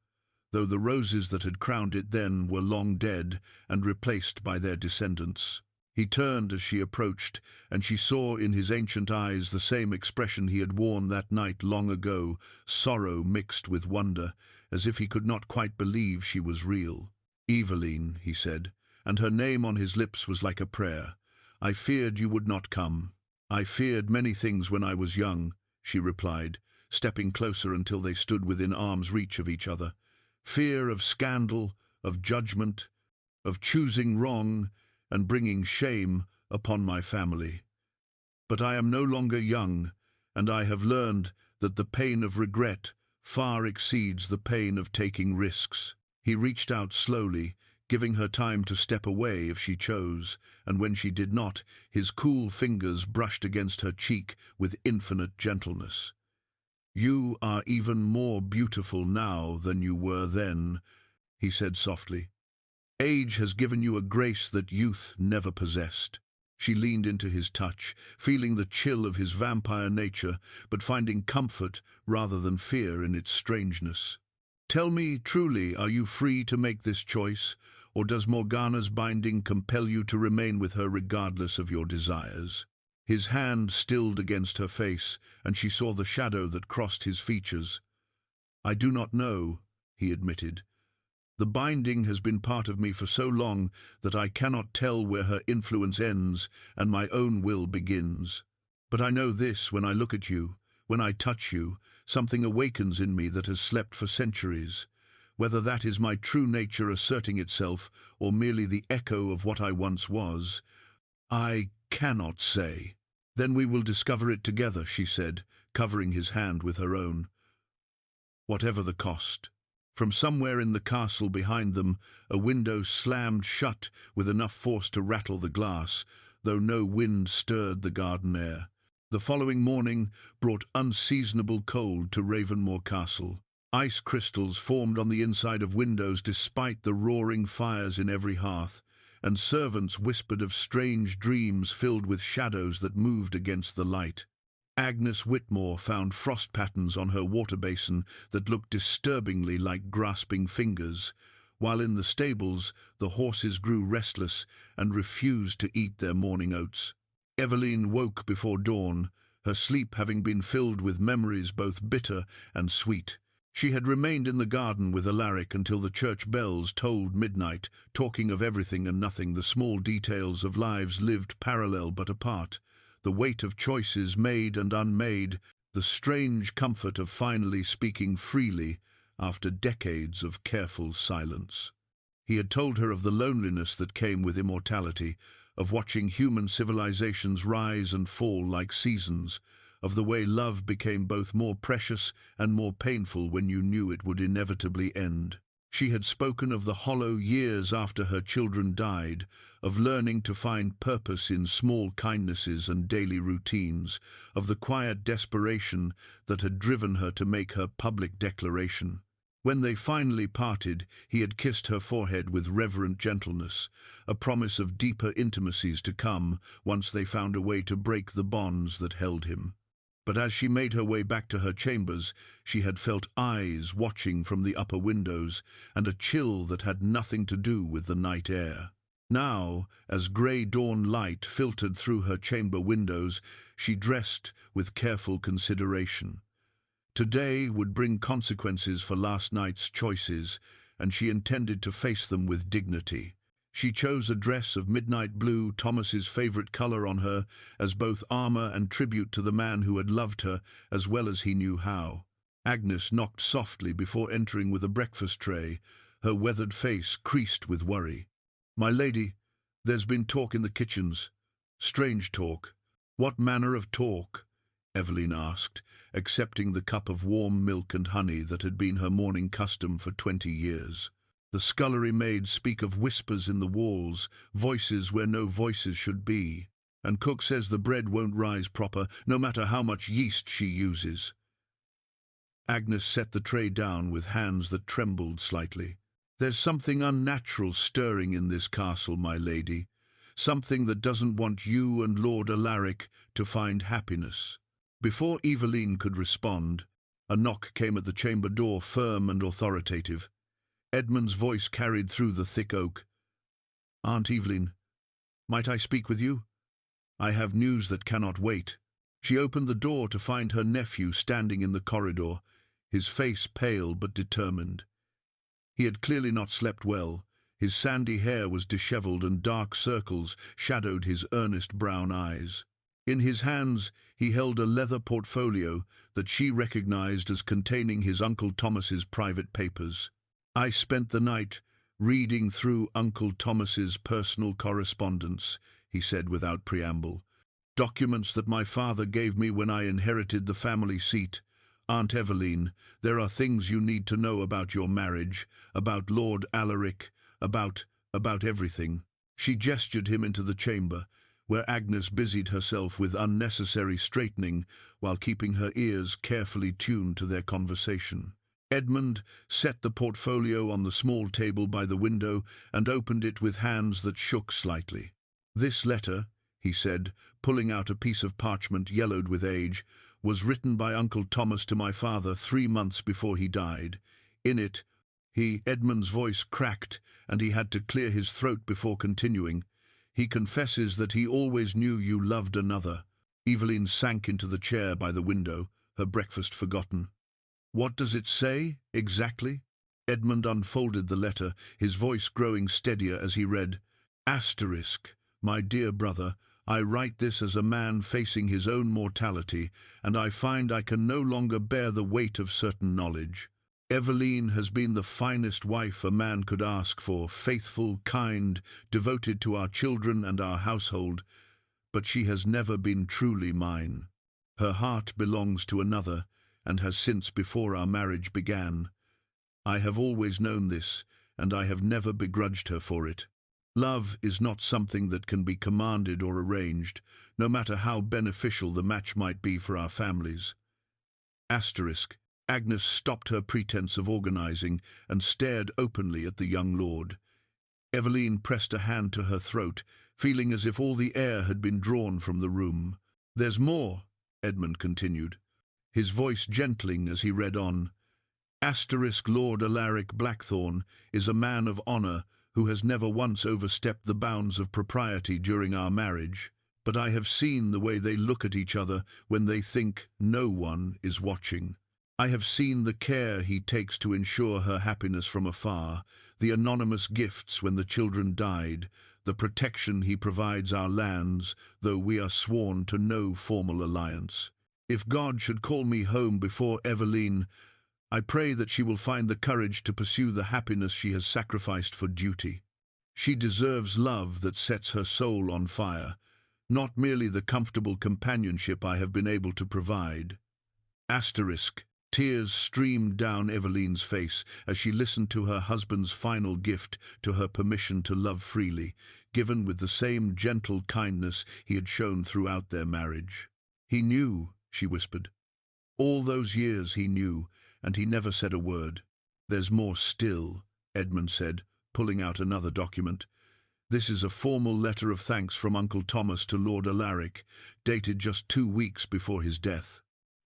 though the roses that had crowned it then were long dead and replaced by their descendants. He turned as she approached, and she saw in his ancient eyes the same expression he had worn that night long ago, sorrow mixed with wonder, as if he could not quite believe she was real. "Evelyne," he said, and her name on his lips was like a prayer. "I feared you would not come." "I feared many things when I was young," she replied, stepping closer until they stood within arm's reach of each other. "Fear of scandal, of judgment, of choosing wrong, and bringing shame upon my family. But I am no longer young, and I have learned that the pain of regret far exceeds the pain of taking risks." He reached out slowly, giving her time to step away if she chose, and when she did not, his cool fingers brushed against her cheek with infinite gentleness. "You are even more beautiful now than you were then," he said softly. "Age has given you a grace that youth never possessed." She leaned into his touch, feeling the chill of his vampire nature, but finding comfort rather than fear in its strangeness. "Tell me, truly, are you free to make this choice, or does Morgana's binding compel you to remain with her regardless of your desires?" His hand stilled against her face, and she saw the shadow that crossed his features. "I do not know," he admitted. "The binding has been part of me for so long that I cannot tell where her influence ends and my own will begins. But I know this: when I look at you, when I touch you, something awakens in me that has slept for centuries. Whether that is my true nature asserting itself or merely the echo of what I once was, I cannot say." "Then we will discover it together," she said, covering his hand with her own. "Whatever the cost." From somewhere in the castle behind them, a window slammed shut with enough force to rattle the glass, though no wind stirred the garden air. The following morning brought unseasonable cold to Ravenmoor Castle. Ice crystals formed on the inside of windows despite the roaring fires in every hearth, and servants whispered of strange dreams filled with shadows that moved against the light. Agnes Whitmore found frost patterns on her water basin that looked disturbingly like grasping fingers, while in the stables the horses grew restless and refused to eat their morning oats. Evelyne woke before dawn, her sleep having been filled with memories both bitter and sweet. She had remained in the garden with Alaric until the church bells tolled midnight, talking of everything and nothing, the small details of lives lived parallel but apart, the weight of choices made and unmade, the strange comfort of finally speaking freely after decades of careful silence. He had told her of the loneliness that came with immortality, of watching human civilizations rise and fall like seasons, of the way love became both more precious and more painful when you knew it would inevitably end. She had spoken of the hollow years after her children died, of learning to find purpose in small kindnesses and daily routines, of the quiet desperation that had driven her to make her public declaration. When they finally parted, he had kissed her forehead with reverent gentleness, a promise of deeper intimacies to come once they found a way to break the bonds that held him. But as she made her way back to her chambers, she had felt eyes watching from the upper windows and a chill that had nothing to do with the night air. Now, as grey dawn light filtered through her chamber windows, she dressed with careful consideration. Today would bring consequences for last night's choices, and she intended to face them with dignity. She chose a dress of midnight blue, Thomas's favorite color, on her, as both armor and tribute to the man who had loved her as well as he knew how. Agnes knocked softly before entering with a breakfast tray, her weathered face creased with worry. "My lady, there's been talk in the kitchens. Strange talk." "What manner of talk?" Evelyne asked, accepting the cup of warm milk and honey that had been her morning custom for 20 years. "The scullery maids speak of whispers in the walls, voices where no voices should be. And cook says the bread won't rise proper, no matter how much yeast she uses." Agnes set the tray down with hands that trembled slightly. "There's something unnatural stirring in this castle, my lady. Something that doesn't want you and Lord Alaric to find happiness." Before Evelyne could respond, a knock came at the chamber door, firm and authoritative. Edmund's voice carried through the thick oak. "Aunt Evelyne, might I speak with you? I have news that cannot wait." She opened the door to find her nephew standing in the corridor, his face pale but determined. He had clearly not slept well. His sandy hair was dishevelled and dark circles shadowed his earnest brown eyes. In his hands he held a leather portfolio that she recognized as containing his Uncle Thomas's private papers. "I spent the night reading through Uncle Thomas's personal correspondence," he said without preamble. "Documents that my father gave me when I inherited the family seat. Aunt Evelyne, there are things you need to know about your marriage, about Lord Alaric, about everything." She gestured him into the chamber, where Agnes busied herself with unnecessary straightening while keeping her ears carefully tuned to their conversation. Edmund set the portfolio on the small table by the window and opened it with hands that shook slightly. "This letter," he said, pulling out a piece of parchment yellowed with age, "was written by Uncle Thomas to my father 3 months before he died. In it, Edmund's voice cracked, and he had to clear his throat before continuing. He confesses that he always knew you loved another." Evelyne sank into the chair by the window, her breakfast forgotten. "What does it say, exactly?" Edmund unfolded the letter, his voice growing steadier as he read. "Asterisk, my dear brother, I write this as a man facing his own mortality, and I find I can no longer bear the weight of certain knowledge. Evelyne has been the finest wife a man could ask for, faithful, kind, devoted to our children and our household, but she has never been truly mine. Her heart belongs to another, and has since before our marriage began. I have always known this, and I have never begrudged her for it. Love is not something that can be commanded or arranged, no matter how beneficial the match might be for our families." Asterisk. Agnes stopped her pretense of organizing and stared openly at the young lord. Evelyne pressed a hand to her throat, feeling as if all the air had been drawn from the room. "There's more," Edmund continued, his voice gentling as he read on. Asterisk. Lord Alaric Blackthorne is a man of honour who has never once overstepped the bounds of propriety during our marriage, but I have seen the way they look at each other when they think no one is watching. I have seen the care he takes to ensure her happiness from afar, the anonymous gifts when the children died, the protection he provides our lands, though we are sworn to no formal alliance. If God should call me home before Evelyne, I pray that she will find the courage to pursue the happiness she has sacrificed for duty. She deserves love that sets her soul on fire, not merely the comfortable companionship I have been able to provide." Asterisk. Tears streamed down Evelyne's face as she listened to her husband's final gift to her, permission to love freely, given with the same gentle kindness he had shown throughout their marriage. "He knew," she whispered. "All those years he knew, and he never said a word." "There's more still," Edmund said, pulling out another document. "This is a formal letter of thanks from Uncle Thomas to Lord Alaric, dated just 2 weeks before his death.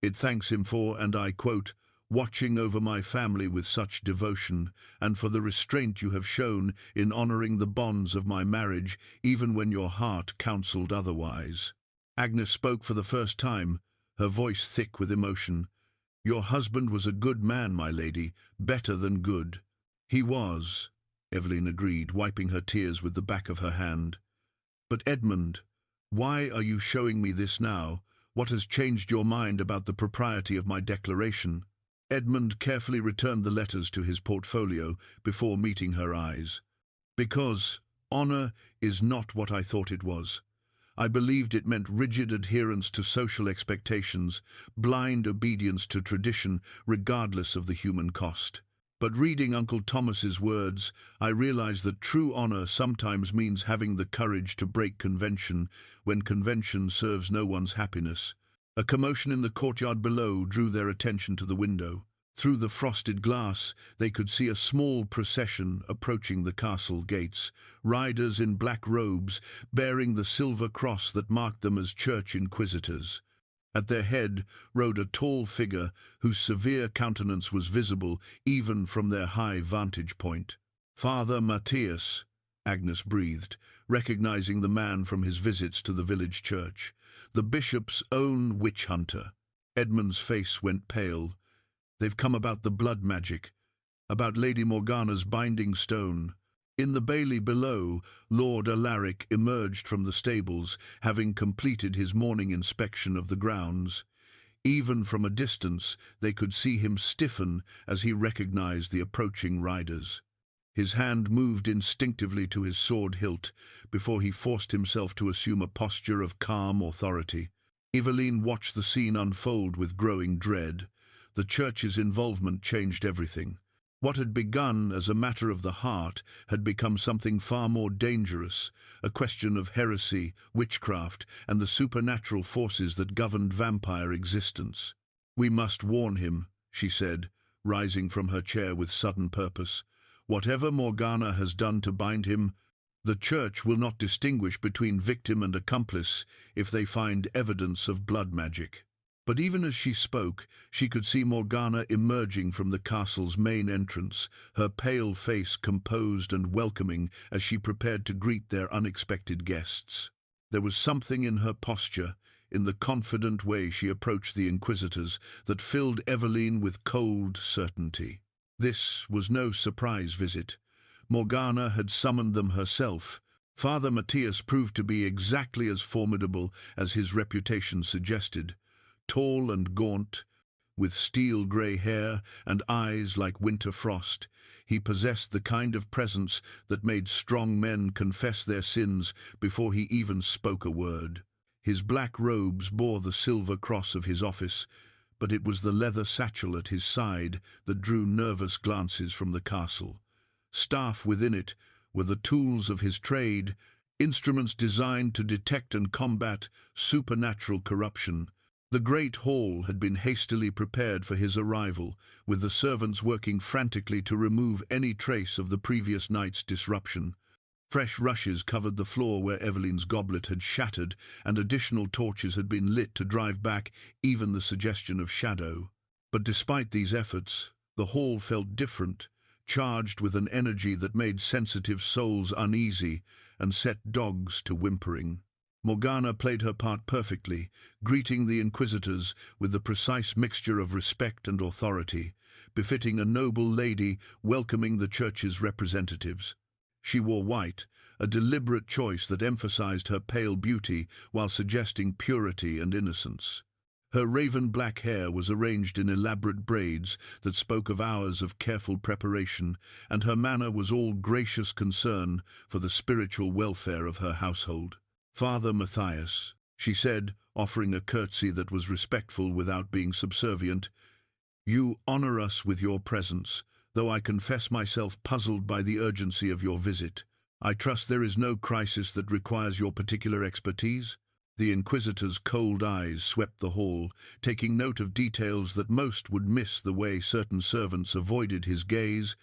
It thanks him for, and I quote, watching over my family with such devotion, and for the restraint you have shown in honouring the bonds of my marriage, even when your heart counselled otherwise." Agnes spoke for the first time, her voice thick with emotion. Your husband was a good man, my lady, better than good. He was, Evelyne agreed, wiping her tears with the back of her hand. But Edmund, why are you showing me this now? What has changed your mind about the propriety of my declaration? Edmund carefully returned the letters to his portfolio before meeting her eyes. Because honour is not what I thought it was. I believed it meant rigid adherence to social expectations, blind obedience to tradition, regardless of the human cost. But reading Uncle Thomas's words, I realized that true honor sometimes means having the courage to break convention when convention serves no one's happiness. A commotion in the courtyard below drew their attention to the window. Through the frosted glass, they could see a small procession approaching the castle gates, riders in black robes bearing the silver cross that marked them as church inquisitors. At their head rode a tall figure whose severe countenance was visible even from their high vantage point. "Father Matthias," Agnes breathed, recognizing the man from his visits to the village church. "The bishop's own witch hunter." Edmund's face went pale. "They've come about the blood magic, about Lady Morgana's binding stone." In the bailey below, Lord Alaric emerged from the stables, having completed his morning inspection of the grounds. Even from a distance, they could see him stiffen as he recognized the approaching riders. His hand moved instinctively to his sword hilt before he forced himself to assume a posture of calm authority. Evelyne watched the scene unfold with growing dread. The church's involvement changed everything. What had begun as a matter of the heart had become something far more dangerous, a question of heresy, witchcraft, and the supernatural forces that governed vampire existence. "We must warn him," she said, rising from her chair with sudden purpose. "Whatever Morgana has done to bind him, the church will not distinguish between victim and accomplice if they find evidence of blood magic." But even as she spoke, she could see Morgana emerging from the castle's main entrance, her pale face composed and welcoming as she prepared to greet their unexpected guests. There was something in her posture, in the confident way she approached the inquisitors, that filled Evelyne with cold certainty. This was no surprise visit. Morgana had summoned them herself. Father Matthias proved to be exactly as formidable as his reputation suggested. Tall and gaunt, with steel-grey hair and eyes like winter frost, he possessed the kind of presence that made strong men confess their sins before he even spoke a word. His black robes bore the silver cross of his office, but it was the leather satchel at his side that drew nervous glances from the castle. Staff within it were the tools of his trade, instruments designed to detect and combat supernatural corruption. The great hall had been hastily prepared for his arrival, with the servants working frantically to remove any trace of the previous night's disruption. Fresh rushes covered the floor where Evelyne's goblet had shattered, and additional torches had been lit to drive back even the suggestion of shadow. But despite these efforts, the hall felt different, charged with an energy that made sensitive souls uneasy and set dogs to whimpering. Morgana played her part perfectly, greeting the inquisitors with the precise mixture of respect and authority, befitting a noble lady welcoming the church's representatives. She wore white, a deliberate choice that emphasized her pale beauty while suggesting purity and innocence. Her raven-black hair was arranged in elaborate braids that spoke of hours of careful preparation, and her manner was all gracious concern for the spiritual welfare of her household. "Father Matthias," she said, offering a curtsy that was respectful without being subservient, "you honor us with your presence, though I confess myself puzzled by the urgency of your visit. I trust there is no crisis that requires your particular expertise?" The inquisitor's cold eyes swept the hall, taking note of details that most would miss, the way certain servants avoided his gaze,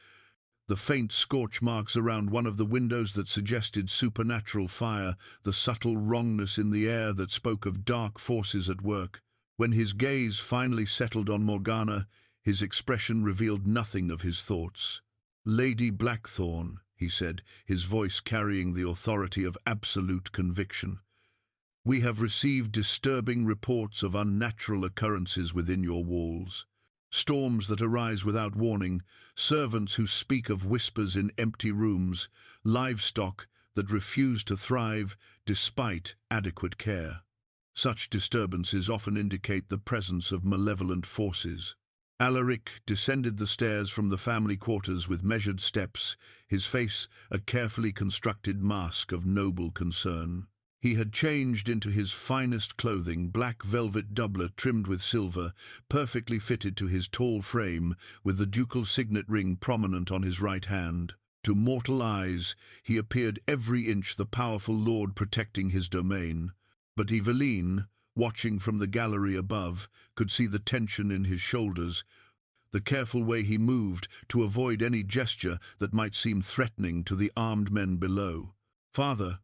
the faint scorch marks around one of the windows that suggested supernatural fire, the subtle wrongness in the air that spoke of dark forces at work. When his gaze finally settled on Morgana, his expression revealed nothing of his thoughts. "Lady Blackthorn," he said, his voice carrying the authority of absolute conviction, "we have received disturbing reports of unnatural occurrences within your walls. Storms that arise without warning, servants who speak of whispers in empty rooms, livestock that refuse to thrive despite adequate care. Such disturbances often indicate the presence of malevolent forces. Alaric descended the stairs from the family quarters with measured steps, his face a carefully constructed mask of noble concern. He had changed into his finest clothing, black velvet doublet trimmed with silver, perfectly fitted to his tall frame, with the ducal signet ring prominent on his right hand. To mortal eyes, he appeared every inch the powerful lord protecting his domain. But Evelyne, watching from the gallery above, could see the tension in his shoulders, the careful way he moved to avoid any gesture that might seem threatening to the armed men below. "Father,"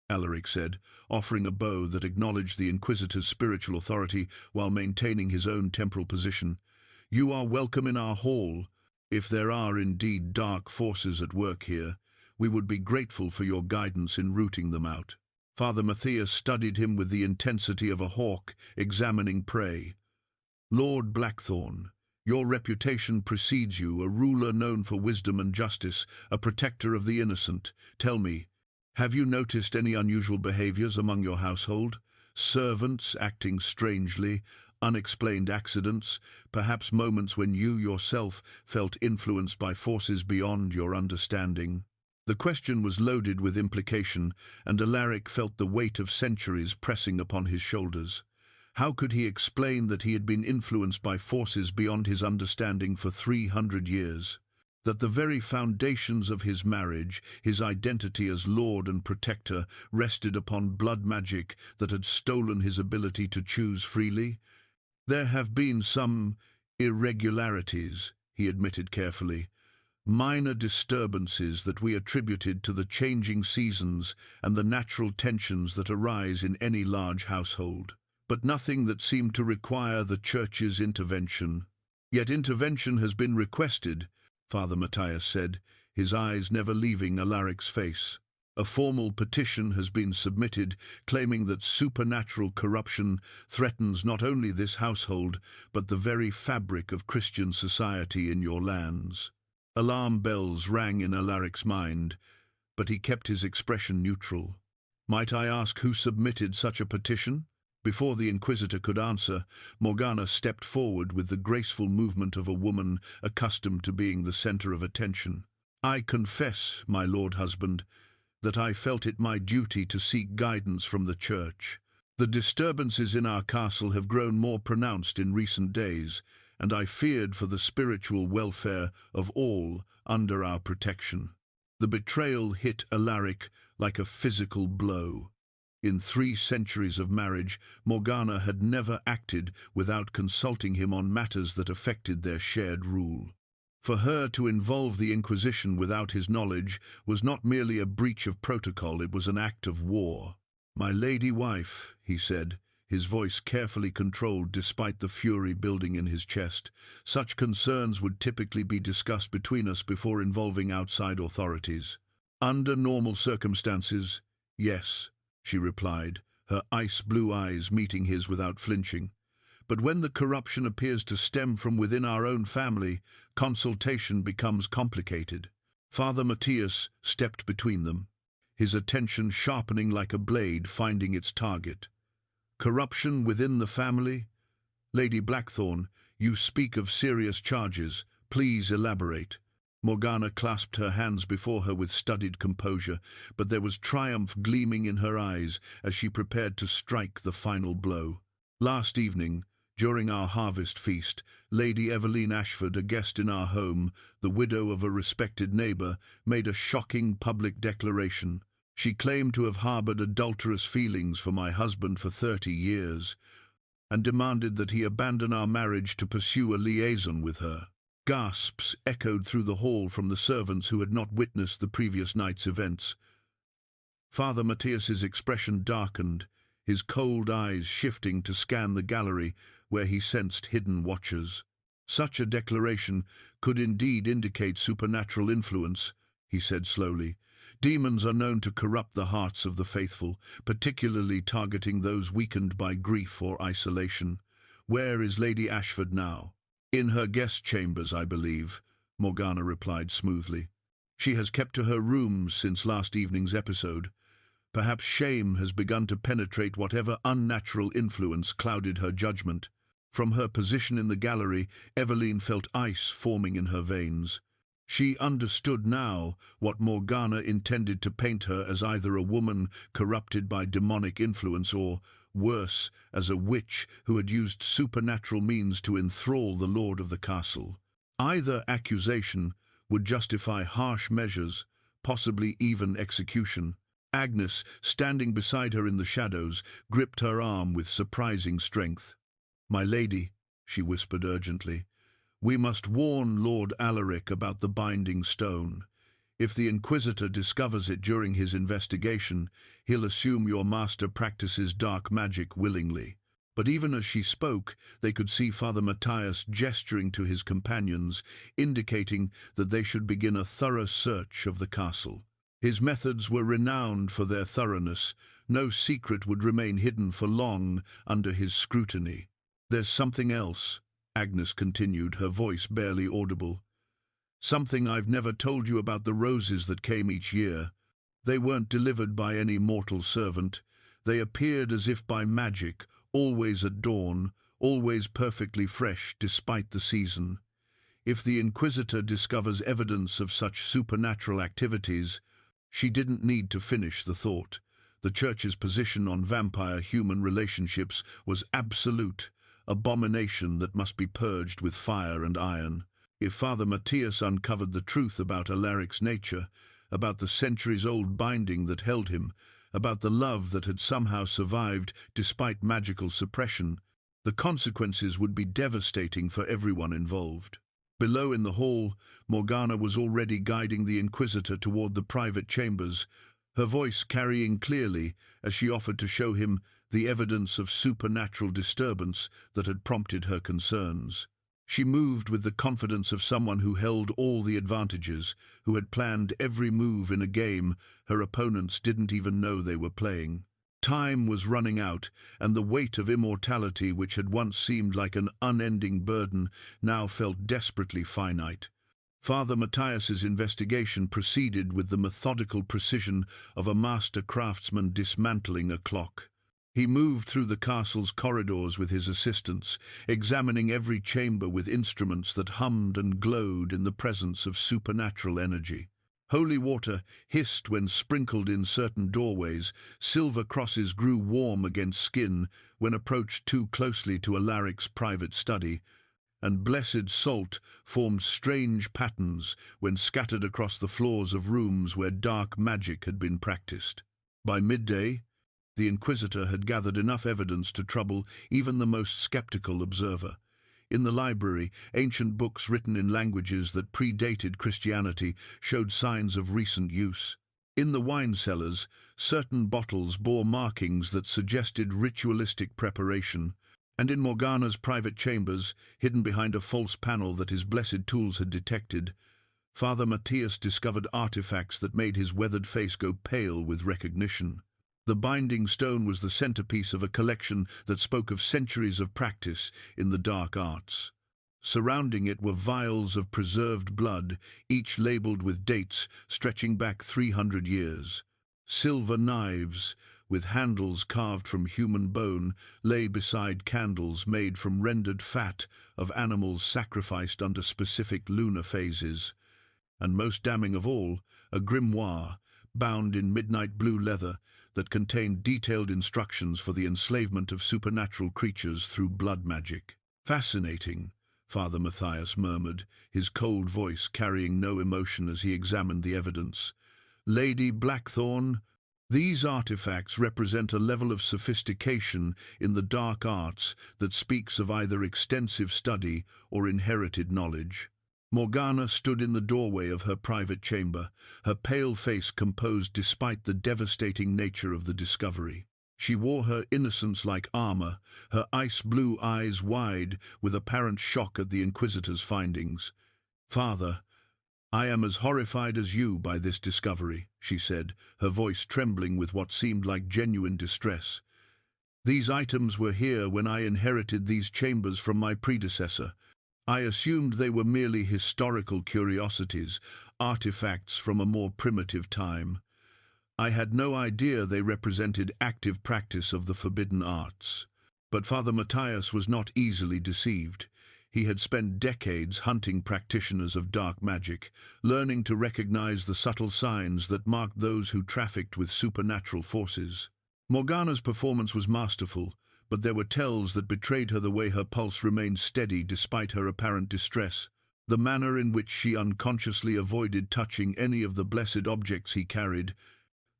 Alaric said, offering a bow that acknowledged the Inquisitor's spiritual authority while maintaining his own temporal position, "you are welcome in our hall. If there are indeed dark forces at work here, we would be grateful for your guidance in rooting them out." Father Matthias studied him with the intensity of a hawk examining prey. "Lord Blackthorn, your reputation precedes you, a ruler known for wisdom and justice, a protector of the innocent. Tell me, have you noticed any unusual behaviors among your household? Servants acting strangely, unexplained accidents, perhaps moments when you yourself felt influenced by forces beyond your understanding?" The question was loaded with implication, and Alaric felt the weight of centuries pressing upon his shoulders. How could he explain that he had been influenced by forces beyond his understanding for 300 years? That the very foundations of his marriage, his identity as lord and protector, rested upon blood magic that had stolen his ability to choose freely? "There have been some irregularities," he admitted carefully. "Minor disturbances that we attributed to the changing seasons and the natural tensions that arise in any large household. But nothing that seemed to require the Church's intervention." "Yet intervention has been requested," Father Matthias said, his eyes never leaving Alaric's face. "A formal petition has been submitted claiming that supernatural corruption threatens not only this household, but the very fabric of Christian society in your lands." Alarm bells rang in Alaric's mind, but he kept his expression neutral. "Might I ask who submitted such a petition?" Before the Inquisitor could answer, Morgana stepped forward with the graceful movement of a woman accustomed to being the center of attention. "I confess, my lord husband, that I felt it my duty to seek guidance from the Church. The disturbances in our castle have grown more pronounced in recent days, and I feared for the spiritual welfare of all under our protection." The betrayal hit Alaric like a physical blow. In 3 centuries of marriage, Morgana had never acted without consulting him on matters that affected their shared rule. For her to involve the Inquisition without his knowledge was not merely a breach of protocol, it was an act of war. "My lady wife," he said, his voice carefully controlled despite the fury building in his chest, "such concerns would typically be discussed between us before involving outside authorities." "Under normal circumstances, yes," she replied, her ice-blue eyes meeting his without flinching. "But when the corruption appears to stem from within our own family, consultation becomes complicated." Father Matthias stepped between them, his attention sharpening like a blade finding its target. "Corruption within the family? Lady Blackthorn, you speak of serious charges. Please elaborate." Morgana clasped her hands before her with studied composure, but there was triumph gleaming in her eyes as she prepared to strike the final blow. "Last evening, during our harvest feast, Lady Evelyne Ashford, a guest in our home, the widow of a respected neighbour, made a shocking public declaration. She claimed to have harboured adulterous feelings for my husband for 30 years, and demanded that he abandon our marriage to pursue a liaison with her." Gasps echoed through the hall from the servants who had not witnessed the previous night's events. Father Matthias's expression darkened, his cold eyes shifting to scan the gallery where he sensed hidden watchers. "Such a declaration could indeed indicate supernatural influence," he said slowly. "Demons are known to corrupt the hearts of the faithful, particularly targeting those weakened by grief or isolation. Where is Lady Ashford now?" In her guest chambers, I believe, Morgana replied smoothly. She has kept to her rooms since last evening's episode. Perhaps shame has begun to penetrate whatever unnatural influence clouded her judgment. From her position in the gallery, Evelyne felt ice forming in her veins. She understood now what Morgana intended to paint her as either a woman corrupted by demonic influence or, worse, as a witch who had used supernatural means to enthrall the lord of the castle. Either accusation would justify harsh measures, possibly even execution. Agnes, standing beside her in the shadows, gripped her arm with surprising strength. "My lady," she whispered urgently, "we must warn Lord Alaric about the binding stone. If the Inquisitor discovers it during his investigation, he'll assume your master practices dark magic willingly." But even as she spoke, they could see Father Matthias gesturing to his companions, indicating that they should begin a thorough search of the castle. His methods were renowned for their thoroughness. No secret would remain hidden for long under his scrutiny. "There's something else," Agnes continued, her voice barely audible. "Something I've never told you about the roses that came each year. They weren't delivered by any mortal servant. They appeared as if by magic, always at dawn, always perfectly fresh despite the season. If the Inquisitor discovers evidence of such supernatural activities—" She didn't need to finish the thought. The Church's position on vampire-human relationships was absolute, abomination that must be purged with fire and iron. If Father Matthias uncovered the truth about Alaric's nature, about the centuries-old binding that held him, about the love that had somehow survived despite magical suppression, the consequences would be devastating for everyone involved. Below in the hall, Morgana was already guiding the Inquisitor toward the private chambers, her voice carrying clearly as she offered to show him the evidence of supernatural disturbance that had prompted her concerns. She moved with the confidence of someone who held all the advantages, who had planned every move in a game her opponents didn't even know they were playing. Time was running out, and the weight of immortality, which had once seemed like an unending burden, now felt desperately finite. Father Matthias's investigation proceeded with the methodical precision of a master craftsman dismantling a clock. He moved through the castle's corridors with his assistants, examining every chamber with instruments that hummed and glowed in the presence of supernatural energy. Holy water hissed when sprinkled in certain doorways, silver crosses grew warm against skin when approached too closely to Alaric's private study, and blessed salt formed strange patterns when scattered across the floors of rooms where dark magic had been practiced. By midday, the Inquisitor had gathered enough evidence to trouble even the most skeptical observer. In the library, ancient books written in languages that predated Christianity showed signs of recent use. In the wine cellars, certain bottles bore markings that suggested ritualistic preparation, and in Morgana's private chambers, hidden behind a false panel that his blessed tools had detected, Father Matthias discovered artifacts that made his weathered face go pale with recognition. The binding stone was the centerpiece of a collection that spoke of centuries of practice in the dark arts. Surrounding it were vials of preserved blood, each labeled with dates stretching back 300 years. Silver knives, with handles carved from human bone, lay beside candles made from rendered fat of animals sacrificed under specific lunar phases. And most damning of all, a grimoire, bound in midnight blue leather, that contained detailed instructions for the enslavement of supernatural creatures through blood magic. "Fascinating," Father Matthias murmured, his cold voice carrying no emotion as he examined the evidence. "Lady Blackthorn, these artifacts represent a level of sophistication in the dark arts that speaks of either extensive study or inherited knowledge." Morgana stood in the doorway of her private chamber, her pale face composed despite the devastating nature of the discovery. She wore her innocence like armor, her ice-blue eyes wide with apparent shock at the Inquisitor's findings. "Father, I am as horrified as you by this discovery," she said, her voice trembling with what seemed like genuine distress. "These items were here when I inherited these chambers from my predecessor. I assumed they were merely historical curiosities, artifacts from a more primitive time. I had no idea they represented active practice of the forbidden arts. But Father Matthias was not easily deceived. He had spent decades hunting practitioners of dark magic, learning to recognize the subtle signs that marked those who trafficked with supernatural forces. Morgana's performance was masterful, but there were tells that betrayed her: the way her pulse remained steady despite her apparent distress, the manner in which she unconsciously avoided touching any of the blessed objects he carried,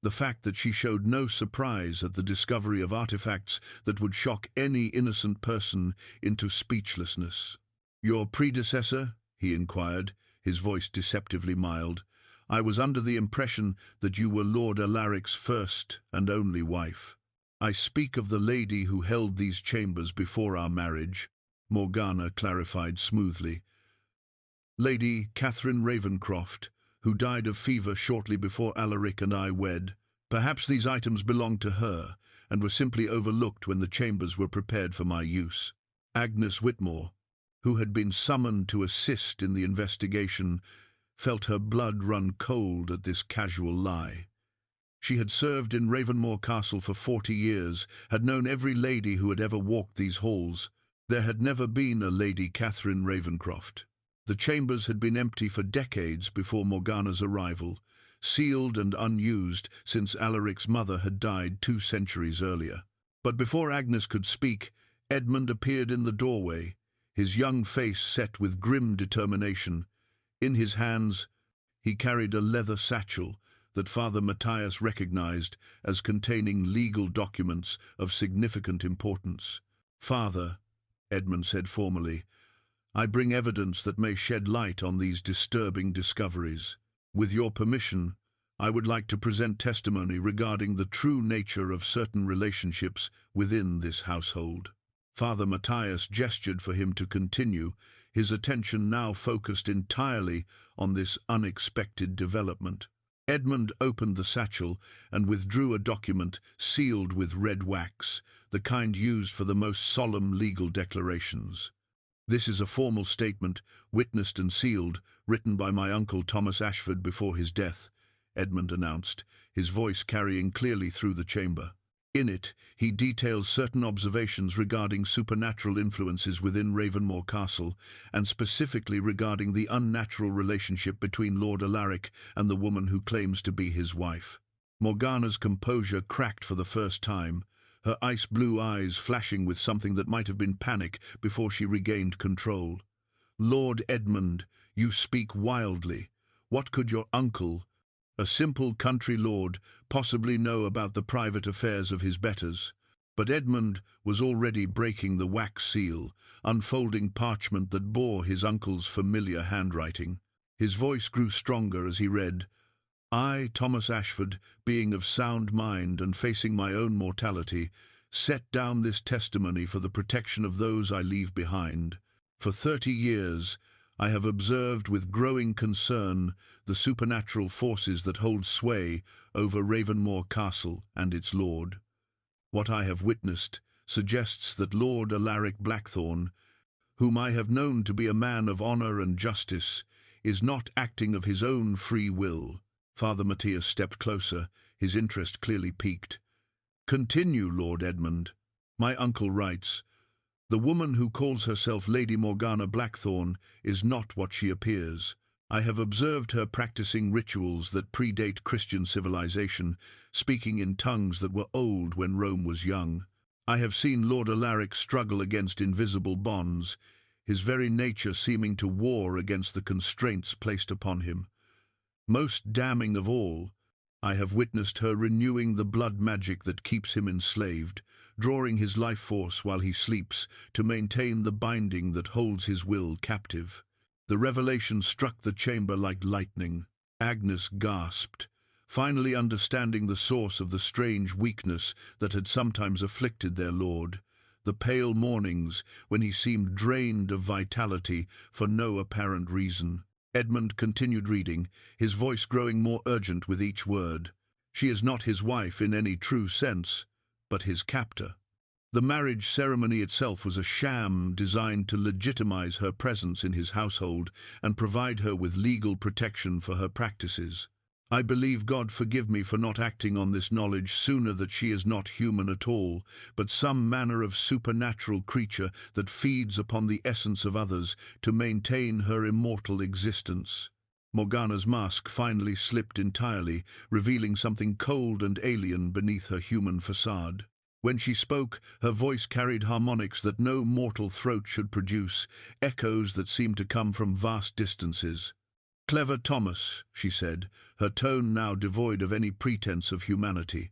the fact that she showed no surprise at the discovery of artifacts that would shock any innocent person into speechlessness. "Your predecessor?" he inquired, his voice deceptively mild. "I was under the impression that you were Lord Alaric's first and only wife." "I speak of the lady who held these chambers before our marriage," Morgana clarified smoothly. "Lady Catherine Ravenscroft, who died of fever shortly before Alaric and I wed. Perhaps these items belonged to her, and were simply overlooked when the chambers were prepared for my use." Agnes Whitmore, who had been summoned to assist in the investigation, felt her blood run cold at this casual lie. She had served in Ravenmoor Castle for 40 years, had known every lady who had ever walked these halls. There had never been a Lady Catherine Ravenscroft. The chambers had been empty for decades before Morgana's arrival, sealed and unused since Alaric's mother had died 2 centuries earlier. But before Agnes could speak, Edmund appeared in the doorway, his young face set with grim determination. In his hands, he carried a leather satchel that Father Matthias recognized as containing legal documents of significant importance. "Father," Edmund said formally, "I bring evidence that may shed light on these disturbing discoveries. With your permission, I would like to present testimony regarding the true nature of certain relationships within this household." Father Matthias gestured for him to continue, his attention now focused entirely on this unexpected development. Edmund opened the satchel and withdrew a document sealed with red wax, the kind used for the most solemn legal declarations. "This is a formal statement, witnessed and sealed, written by my uncle Thomas Ashford before his death," Edmund announced, his voice carrying clearly through the chamber. In it, he details certain observations regarding supernatural influences within Ravenmoor Castle, and specifically regarding the unnatural relationship between Lord Alaric and the woman who claims to be his wife. Morgana's composure cracked for the first time, her ice-blue eyes flashing with something that might have been panic before she regained control. "Lord Edmund, you speak wildly. What could your uncle, a simple country lord, possibly know about the private affairs of his betters?" But Edmund was already breaking the wax seal, unfolding parchment that bore his uncle's familiar handwriting. His voice grew stronger as he read, "I, Thomas Ashford, being of sound mind and facing my own mortality, set down this testimony for the protection of those I leave behind. For 30 years, I have observed with growing concern the supernatural forces that hold sway over Ravenmoor Castle and its lord. What I have witnessed suggests that Lord Alaric Blackthorn, whom I have known to be a man of honor and justice, is not acting of his own free will." Father Matthias stepped closer, his interest clearly piqued. "Continue, Lord Edmund. My uncle writes, the woman who calls herself Lady Morgana Blackthorn is not what she appears. I have observed her practicing rituals that predate Christian civilization, speaking in tongues that were old when Rome was young. I have seen Lord Alaric struggle against invisible bonds, his very nature seeming to war against the constraints placed upon him. Most damning of all, I have witnessed her renewing the blood magic that keeps him enslaved, drawing his life force while he sleeps to maintain the binding that holds his will captive." The revelation struck the chamber like lightning. Agnes gasped, finally understanding the source of the strange weakness that had sometimes afflicted their lord. The pale mornings when he seemed drained of vitality for no apparent reason. Edmund continued reading, his voice growing more urgent with each word. "She is not his wife in any true sense, but his captor. The marriage ceremony itself was a sham designed to legitimize her presence in his household and provide her with legal protection for her practices. I believe God forgive me for not acting on this knowledge sooner, that she is not human at all, but some manner of supernatural creature that feeds upon the essence of others to maintain her immortal existence. Morgana's mask finally slipped entirely, revealing something cold and alien beneath her human facade. When she spoke, her voice carried harmonics that no mortal throat should produce, echoes that seemed to come from vast distances. "Clever Thomas," she said, her tone now devoid of any pretense of humanity.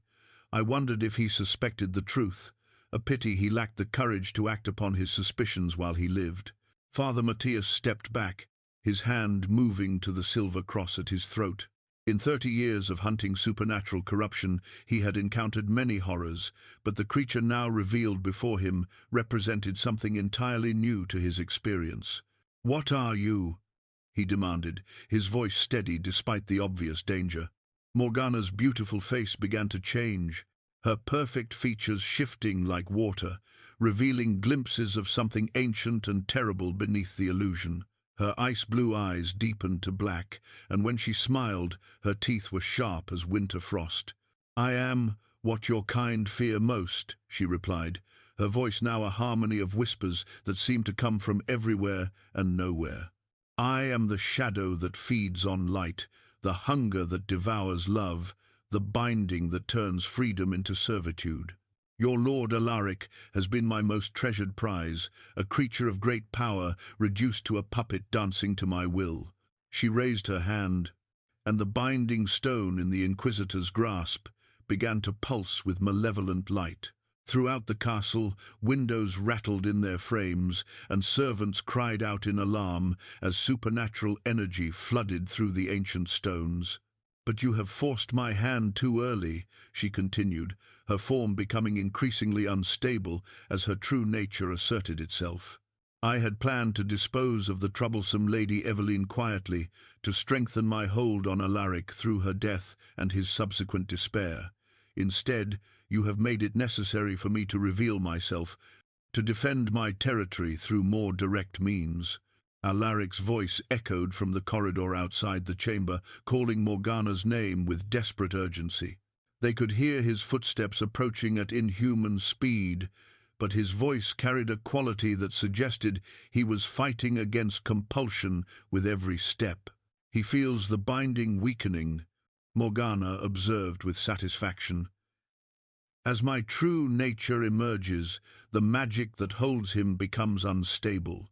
I wondered if he suspected the truth. A pity he lacked the courage to act upon his suspicions while he lived. Father Matthias stepped back, his hand moving to the silver cross at his throat. In 30 years of hunting supernatural corruption, he had encountered many horrors, but the creature now revealed before him represented something entirely new to his experience. "What are you?" he demanded, his voice steady despite the obvious danger. Morgana's beautiful face began to change, her perfect features shifting like water, revealing glimpses of something ancient and terrible beneath the illusion. Her ice-blue eyes deepened to black, and when she smiled, her teeth were sharp as winter frost. "I am what your kind fear most," she replied, her voice now a harmony of whispers that seemed to come from everywhere and nowhere. "I am the shadow that feeds on light, the hunger that devours love, the binding that turns freedom into servitude. Your Lord Alaric has been my most treasured prize, a creature of great power reduced to a puppet dancing to my will." She raised her hand, and the binding stone in the Inquisitor's grasp began to pulse with malevolent light. Throughout the castle, windows rattled in their frames, and servants cried out in alarm as supernatural energy flooded through the ancient stones. "But you have forced my hand too early," she continued, her form becoming increasingly unstable as her true nature asserted itself. "I had planned to dispose of the troublesome Lady Evelyne quietly, to strengthen my hold on Alaric through her death and his subsequent despair. Instead, you have made it necessary for me to reveal myself, to defend my territory through more direct means." Alaric's voice echoed from the corridor outside the chamber, calling Morgana's name with desperate urgency. They could hear his footsteps approaching at inhuman speed, but his voice carried a quality that suggested he was fighting against compulsion with every step. "He feels the binding weakening," Morgana observed with satisfaction. "As my true nature emerges, the magic that holds him becomes unstable.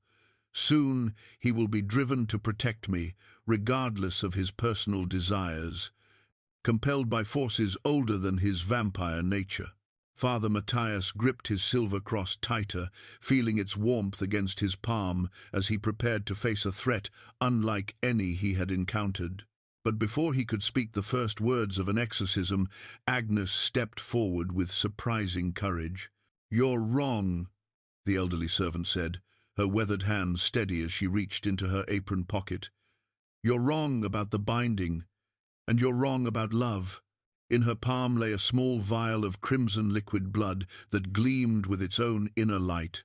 Soon he will be driven to protect me, regardless of his personal desires, compelled by forces older than his vampire nature." Father Matthias gripped his silver cross tighter, feeling its warmth against his palm as he prepared to face a threat unlike any he had encountered. But before he could speak the first words of an exorcism, Agnes stepped forward with surprising courage. "You're wrong," the elderly servant said, her weathered hand steady as she reached into her apron pocket. "You're wrong about the binding, and you're wrong about love." In her palm lay a small vial of crimson liquid blood that gleamed with its own inner light,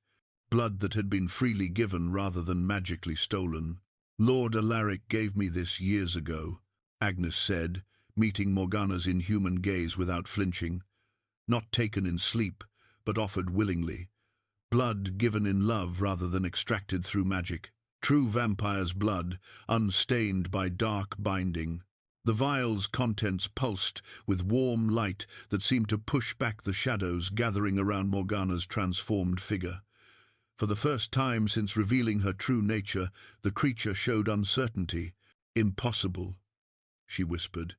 blood that had been freely given rather than magically stolen. "Lord Alaric gave me this years ago," Agnes said, meeting Morgana's inhuman gaze without flinching. "Not taken in sleep, but offered willingly. Blood given in love rather than extracted through magic. True vampire's blood, unstained by dark binding." The vial's contents pulsed with warm light that seemed to push back the shadows gathering around Morgana's transformed figure. For the first time since revealing her true nature, the creature showed uncertainty. "Impossible," she whispered.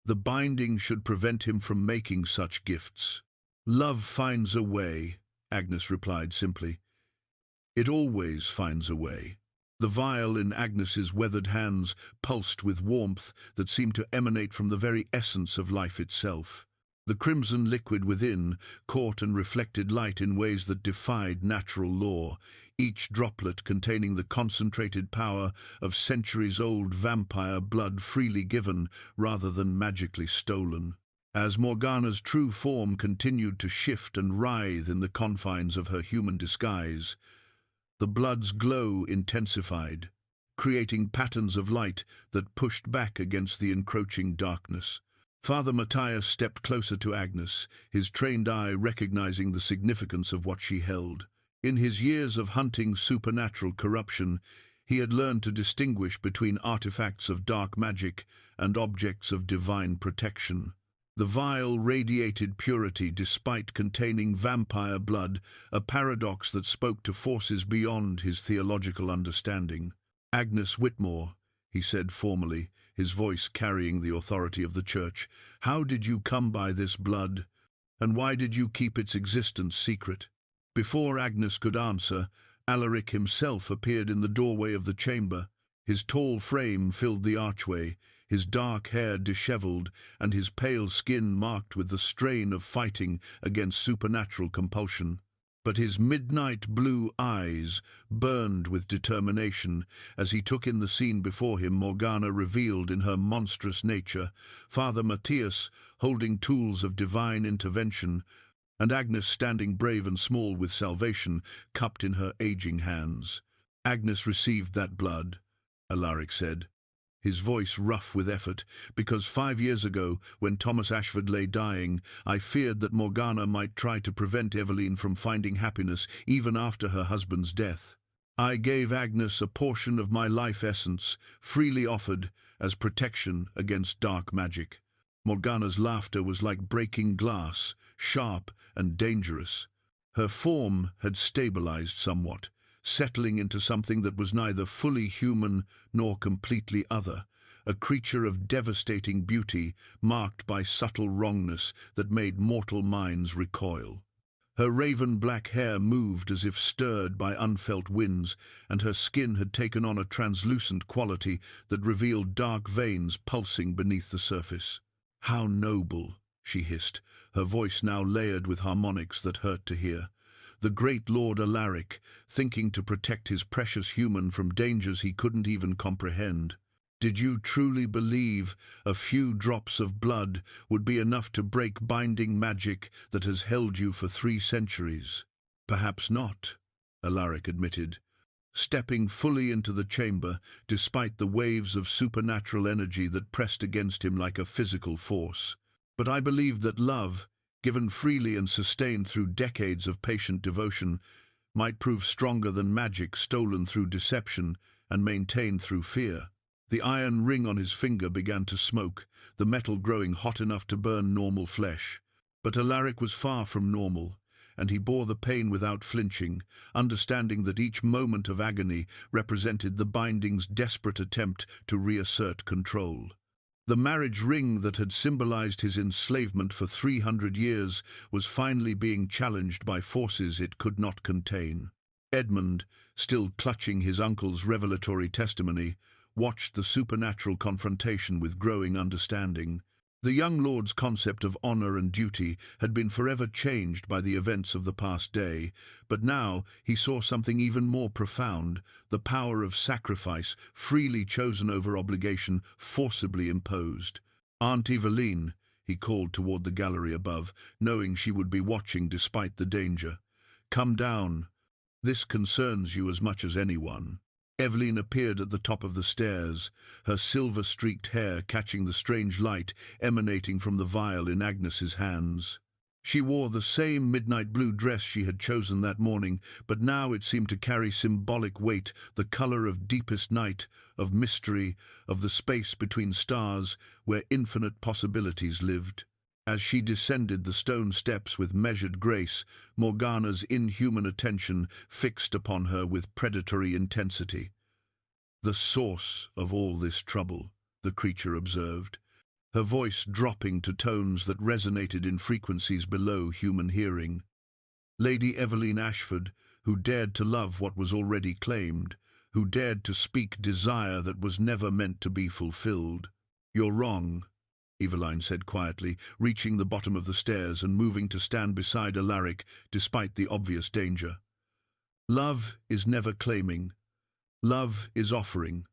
"The binding should prevent him from making such gifts." "Love finds a way," Agnes replied simply. "It always finds a way." The vial in Agnes's weathered hands pulsed with warmth that seemed to emanate from the very essence of life itself. The crimson liquid within caught and reflected light in ways that defied natural law, each droplet containing the concentrated power of centuries-old vampire blood freely given rather than magically stolen. As Morgana's true form continued to shift and writhe in the confines of her human disguise, the blood's glow intensified, creating patterns of light that pushed back against the encroaching darkness. Father Matthias stepped closer to Agnes, his trained eye recognizing the significance of what she held. In his years of hunting supernatural corruption, he had learned to distinguish between artifacts of dark magic and objects of divine protection. The vial radiated purity despite containing vampire blood, a paradox that spoke to forces beyond his theological understanding. "Agnes Whitmore," he said formally, his voice carrying the authority of the church, "how did you come by this blood, and why did you keep its existence secret?" Before Agnes could answer, Alaric himself appeared in the doorway of the chamber. His tall frame filled the archway, his dark hair dishevelled and his pale skin marked with the strain of fighting against supernatural compulsion. But his midnight blue eyes burned with determination as he took in the scene before him. Morgana revealed in her monstrous nature, Father Matthias holding tools of divine intervention, and Agnes standing brave and small with salvation cupped in her aging hands. "Agnes received that blood," Alaric said, his voice rough with effort, "because 5 years ago, when Thomas Ashford lay dying, I feared that Morgana might try to prevent Evelyne from finding happiness even after her husband's death. I gave Agnes a portion of my life essence, freely offered as protection against dark magic." Morgana's laughter was like breaking glass, sharp and dangerous. Her form had stabilized somewhat, settling into something that was neither fully human nor completely other, a creature of devastating beauty marked by subtle wrongness that made mortal minds recoil. Her raven-black hair moved as if stirred by unfelt winds, and her skin had taken on a translucent quality that revealed dark veins pulsing beneath the surface. "How noble," she hissed, her voice now layered with harmonics that hurt to hear. "The great Lord Alaric, thinking to protect his precious human from dangers he couldn't even comprehend. Did you truly believe a few drops of blood would be enough to break binding magic that has held you for 3 centuries? Perhaps not," Alaric admitted, stepping fully into the chamber despite the waves of supernatural energy that pressed against him like a physical force. "But I believed that love, given freely and sustained through decades of patient devotion, might prove stronger than magic stolen through deception and maintained through fear." The iron ring on his finger began to smoke, the metal growing hot enough to burn normal flesh. But Alaric was far from normal, and he bore the pain without flinching, understanding that each moment of agony represented the binding's desperate attempt to reassert control. The marriage ring that had symbolized his enslavement for 300 years was finally being challenged by forces it could not contain. Edmund, still clutching his uncle's revelatory testimony, watched the supernatural confrontation with growing understanding. The young lord's concept of honor and duty had been forever changed by the events of the past day, but now he saw something even more profound, the power of sacrifice, freely chosen over obligation, forcibly imposed. "Aunt Evelyne," he called toward the gallery above, knowing she would be watching despite the danger. "Come down. This concerns you as much as anyone." Evelyne appeared at the top of the stairs, her silver-streaked hair catching the strange light emanating from the vial in Agnes's hands. She wore the same midnight blue dress she had chosen that morning, but now it seemed to carry symbolic weight, the color of deepest night, of mystery, of the space between stars where infinite possibilities lived. As she descended the stone steps with measured grace, Morgana's inhuman attention fixed upon her with predatory intensity. "The source of all this trouble," the creature observed, her voice dropping to tones that resonated in frequencies below human hearing. "Lady Evelyne Ashford, who dared to love what was already claimed, who dared to speak desire that was never meant to be fulfilled." "You're wrong," Evelyne said quietly, reaching the bottom of the stairs and moving to stand beside Alaric despite the obvious danger. "Love is never claiming. Love is offering.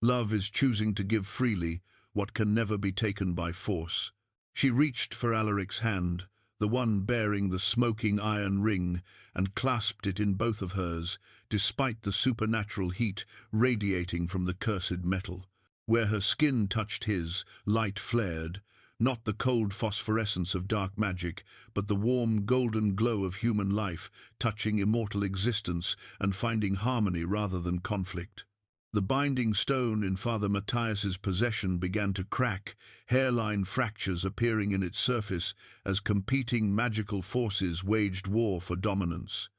Love is choosing to give freely what can never be taken by force." She reached for Alaric's hand, the one bearing the smoking iron ring, and clasped it in both of hers, despite the supernatural heat radiating from the cursed metal. Where her skin touched his, light flared, not the cold phosphorescence of dark magic, but the warm golden glow of human life, touching immortal existence and finding harmony rather than conflict. The binding stone in Father Matthias's possession began to crack, hairline fractures appearing in its surface as competing magical forces waged war for dominance.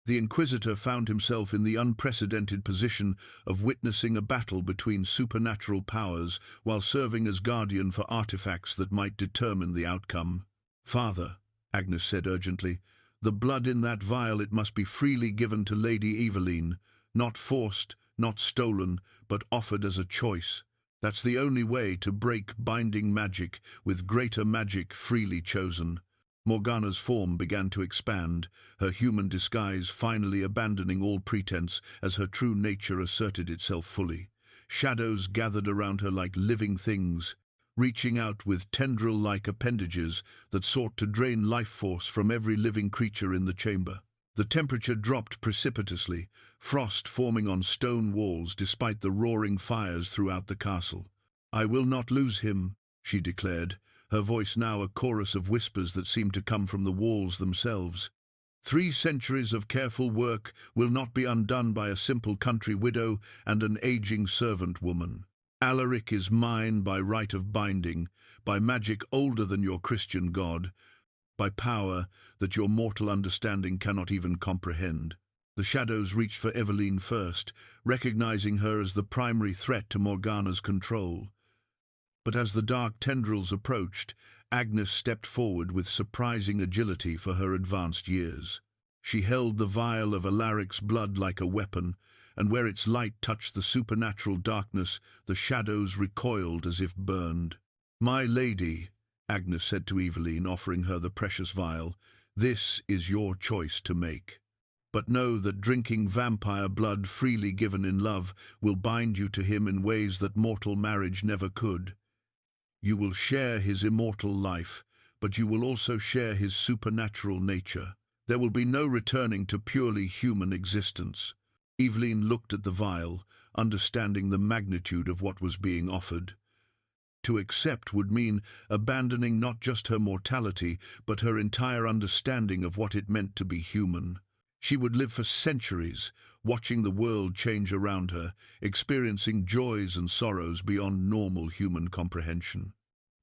The Inquisitor found himself in the unprecedented position of witnessing a battle between supernatural powers while serving as guardian for artifacts that might determine the outcome. "Father," Agnes said urgently, "the blood in that vial, it must be freely given to Lady Evelyne, not forced, not stolen, but offered as a choice. That's the only way to break binding magic, with greater magic freely chosen." Morgana's form began to expand, her human disguise finally abandoning all pretense as her true nature asserted itself fully. Shadows gathered around her like living things, reaching out with tendril-like appendages that sought to drain life force from every living creature in the chamber. The temperature dropped precipitously, frost forming on stone walls despite the roaring fires throughout the castle. "I will not lose him," she declared, her voice now a chorus of whispers that seemed to come from the walls themselves. 3 centuries of careful work will not be undone by a simple country widow and an aging servant woman. Alaric is mine by right of binding, by magic older than your Christian God, by power that your mortal understanding cannot even comprehend." The shadows reached for Evelyne first, recognizing her as the primary threat to Morgana's control. But as the dark tendrils approached, Agnes stepped forward with surprising agility for her advanced years. She held the vial of Alaric's blood like a weapon, and where its light touched the supernatural darkness, the shadows recoiled as if burned. "My lady," Agnes said to Evelyne, offering her the precious vial, "this is your choice to make. But know that drinking vampire blood freely given in love will bind you to him in ways that mortal marriage never could. You will share his immortal life, but you will also share his supernatural nature. There will be no returning to purely human existence." Evelyne looked at the vial, understanding the magnitude of what was being offered. To accept would mean abandoning not just her mortality, but her entire understanding of what it meant to be human. She would live for centuries, watching the world change around her, experiencing joys and sorrows beyond normal human comprehension.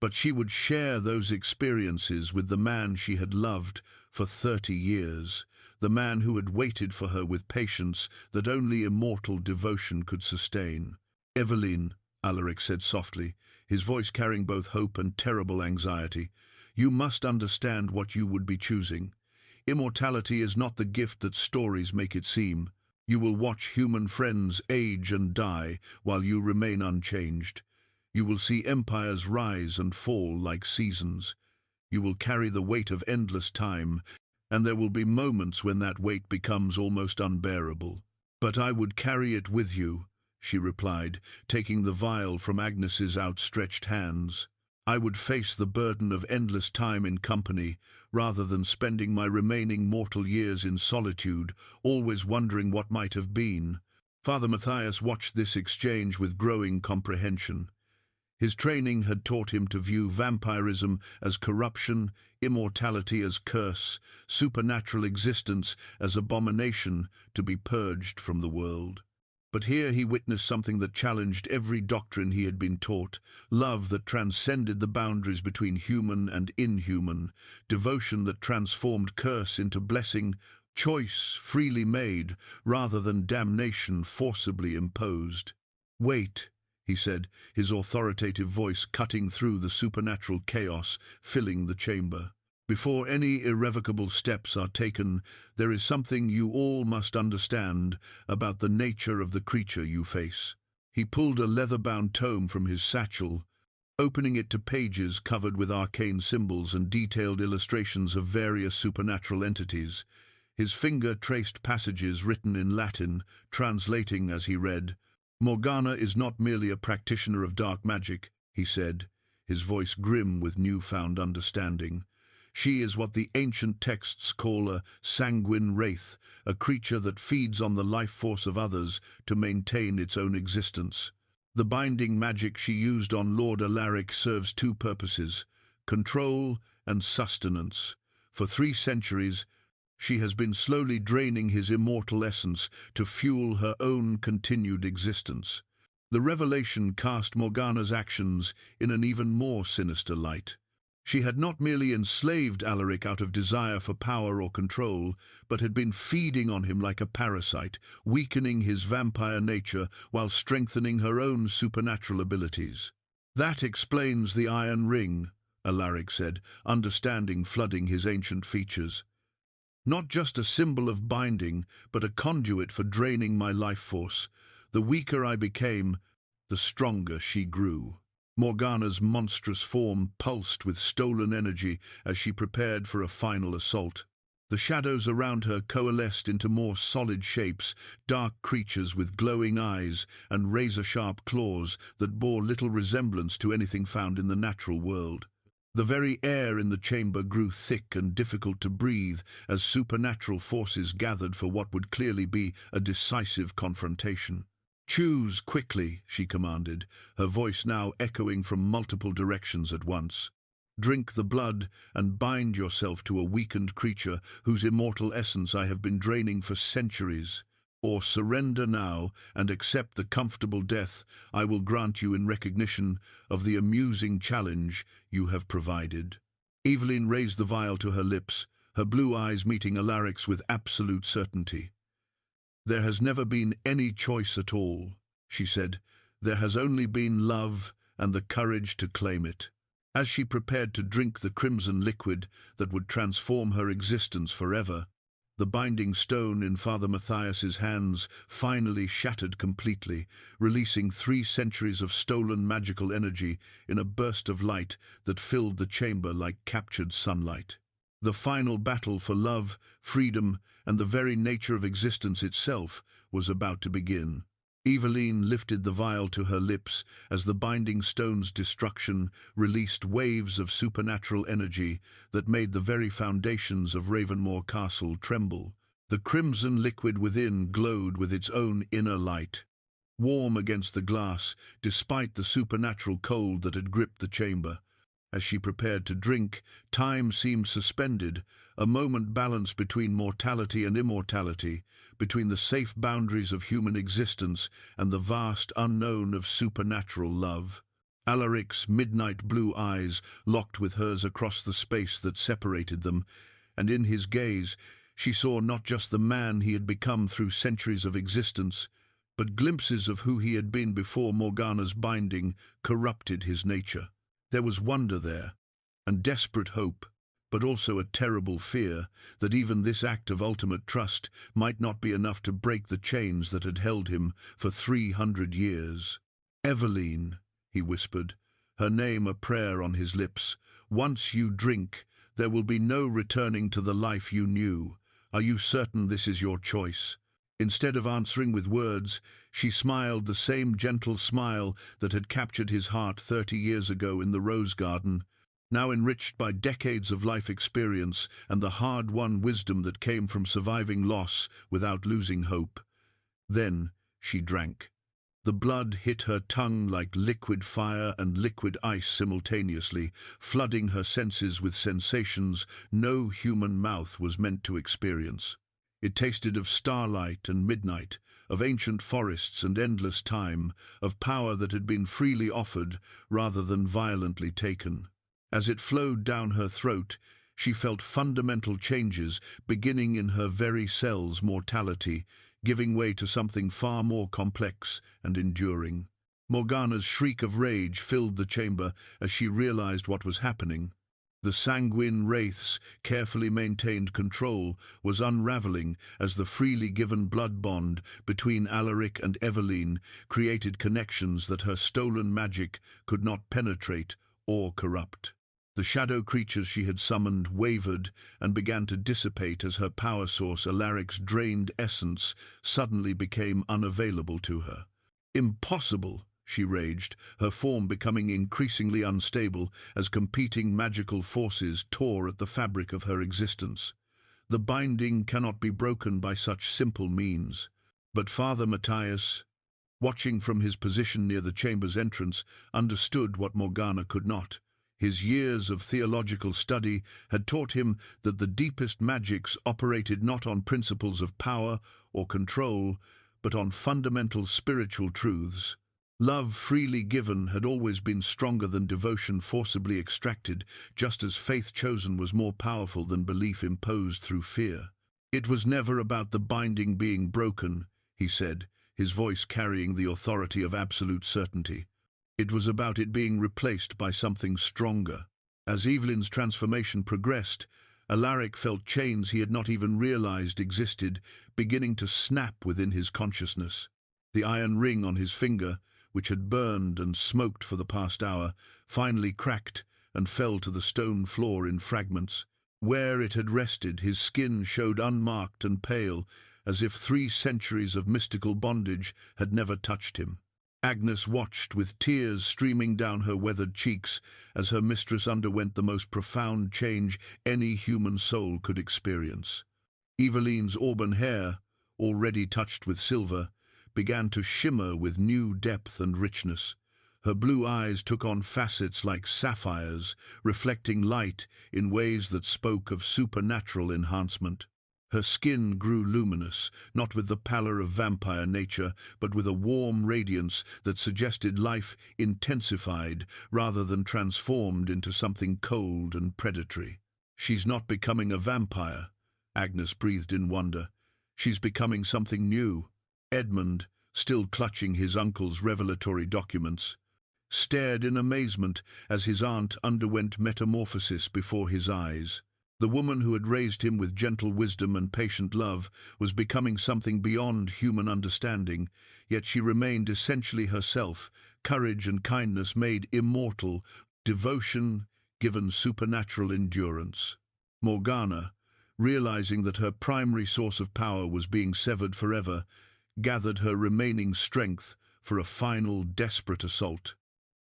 But she would share those experiences with the man she had loved for 30 years, the man who had waited for her with patience that only immortal devotion could sustain. "Evelyne," Alaric said softly, his voice carrying both hope and terrible anxiety, "you must understand what you would be choosing. Immortality is not the gift that stories make it seem. You will watch human friends age and die while you remain unchanged. You will see empires rise and fall like seasons. You will carry the weight of endless time, and there will be moments when that weight becomes almost unbearable. But I would carry it with you," she replied, taking the vial from Agnes's outstretched hands. "I would face the burden of endless time in company, rather than spending my remaining mortal years in solitude, always wondering what might have been." Father Matthias watched this exchange with growing comprehension. His training had taught him to view vampirism as corruption, immortality as curse, supernatural existence as abomination to be purged from the world. But here he witnessed something that challenged every doctrine he had been taught, love that transcended the boundaries between human and inhuman, devotion that transformed curse into blessing, choice freely made rather than damnation forcibly imposed. "Wait," he said, his authoritative voice cutting through the supernatural chaos filling the chamber. "Before any irrevocable steps are taken, there is something you all must understand about the nature of the creature you face." He pulled a leather-bound tome from his satchel, opening it to pages covered with arcane symbols and detailed illustrations of various supernatural entities. His finger traced passages written in Latin, translating as he read. "Morgana is not merely a practitioner of dark magic," he said, his voice grim with newfound understanding. "She is what the ancient texts call a sanguine wraith, a creature that feeds on the life force of others to maintain its own existence. The binding magic she used on Lord Alaric serves two purposes: control and sustenance. For 3 centuries, she has been slowly draining his immortal essence to fuel her own continued existence." The revelation cast Morgana's actions in an even more sinister light. She had not merely enslaved Alaric out of desire for power or control, but had been feeding on him like a parasite, weakening his vampire nature while strengthening her own supernatural abilities. "That explains the iron ring," Alaric said, understanding flooding his ancient features. "Not just a symbol of binding, but a conduit for draining my life force. The weaker I became, the stronger she grew." Morgana's monstrous form pulsed with stolen energy as she prepared for a final assault. The shadows around her coalesced into more solid shapes, dark creatures with glowing eyes and razor-sharp claws that bore little resemblance to anything found in the natural world. The very air in the chamber grew thick and difficult to breathe as supernatural forces gathered for what would clearly be a decisive confrontation. "Choose quickly," she commanded, her voice now echoing from multiple directions at once. "Drink the blood and bind yourself to a weakened creature whose immortal essence I have been draining for centuries. Or surrender now and accept the comfortable death I will grant you in recognition of the amusing challenge you have provided." Evelyne raised the vial to her lips, her blue eyes meeting Alaric's with absolute certainty. "There has never been any choice at all," she said. "There has only been love and the courage to claim it." As she prepared to drink the crimson liquid that would transform her existence forever, the binding stone in Father Matthias's hands finally shattered completely, releasing 3 centuries of stolen magical energy in a burst of light that filled the chamber like captured sunlight. The final battle for love, freedom, and the very nature of existence itself was about to begin. Evelyne lifted the vial to her lips as the binding stone's destruction released waves of supernatural energy that made the very foundations of Ravenmoor Castle tremble. The crimson liquid within glowed with its own inner light, warm against the glass despite the supernatural cold that had gripped the chamber. As she prepared to drink, time seemed suspended, a moment balanced between mortality and immortality, between the safe boundaries of human existence and the vast unknown of supernatural love. Alaric's midnight blue eyes locked with hers across the space that separated them, and in his gaze she saw not just the man he had become through centuries of existence, but glimpses of who he had been before Morgana's binding corrupted his nature. There was wonder there, and desperate hope, but also a terrible fear that even this act of ultimate trust might not be enough to break the chains that had held him for 300 years. "Evelyne," he whispered, her name a prayer on his lips, "once you drink, there will be no returning to the life you knew. Are you certain this is your choice?" Instead of answering with words, she smiled the same gentle smile that had captured his heart 30 years ago in the rose garden, now enriched by decades of life experience and the hard-won wisdom that came from surviving loss without losing hope. Then she drank. The blood hit her tongue like liquid fire and liquid ice simultaneously, flooding her senses with sensations no human mouth was meant to experience. It tasted of starlight and midnight, of ancient forests and endless time, of power that had been freely offered rather than violently taken. As it flowed down her throat, she felt fundamental changes beginning in her very cells' mortality, giving way to something far more complex and enduring. Morgana's shriek of rage filled the chamber as she realized what was happening. The sanguine wraith's carefully maintained control was unraveling as the freely given blood bond between Alaric and Evelyne created connections that her stolen magic could not penetrate or corrupt. The shadow creatures she had summoned wavered and began to dissipate as her power source, Alaric's drained essence, suddenly became unavailable to her. "Impossible!" she raged, her form becoming increasingly unstable as competing magical forces tore at the fabric of her existence. The binding cannot be broken by such simple means. But Father Matthias, watching from his position near the chamber's entrance, understood what Morgana could not. His years of theological study had taught him that the deepest magics operated not on principles of power or control, but on fundamental spiritual truths. Love freely given had always been stronger than devotion forcibly extracted, just as faith chosen was more powerful than belief imposed through fear. It was never about the binding being broken, he said, his voice carrying the authority of absolute certainty. It was about it being replaced by something stronger. As Evelyne's transformation progressed, Alaric felt chains he had not even realized existed beginning to snap within his consciousness. The iron ring on his finger, which had burned and smoked for the past hour, finally cracked and fell to the stone floor in fragments. Where it had rested, his skin showed unmarked and pale, as if 3 centuries of mystical bondage had never touched him. Agnes watched with tears streaming down her weathered cheeks as her mistress underwent the most profound change any human soul could experience. Evelyne's auburn hair, already touched with silver, began to shimmer with new depth and richness. Her blue eyes took on facets like sapphires, reflecting light in ways that spoke of supernatural enhancement. Her skin grew luminous, not with the pallor of vampire nature, but with a warm radiance that suggested life intensified rather than transformed into something cold and predatory. "She's not becoming a vampire," Agnes breathed in wonder. "She's becoming something new." Edmund, still clutching his uncle's revelatory documents, stared in amazement as his aunt underwent metamorphosis before his eyes. The woman who had raised him with gentle wisdom and patient love was becoming something beyond human understanding, yet she remained essentially herself, courage and kindness made immortal, devotion given supernatural endurance. Morgana, realizing that her primary source of power was being severed forever, gathered her remaining strength for a final, desperate assault.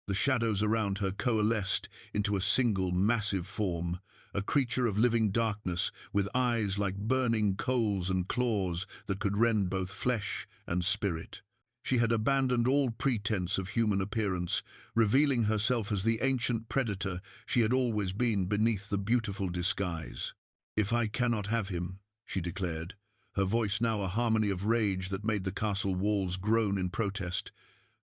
The shadows around her coalesced into a single massive form, a creature of living darkness with eyes like burning coals and claws that could rend both flesh and spirit. She had abandoned all pretense of human appearance, revealing herself as the ancient predator she had always been beneath the beautiful disguise. "If I cannot have him," she declared, her voice now a harmony of rage that made the castle walls groan in protest,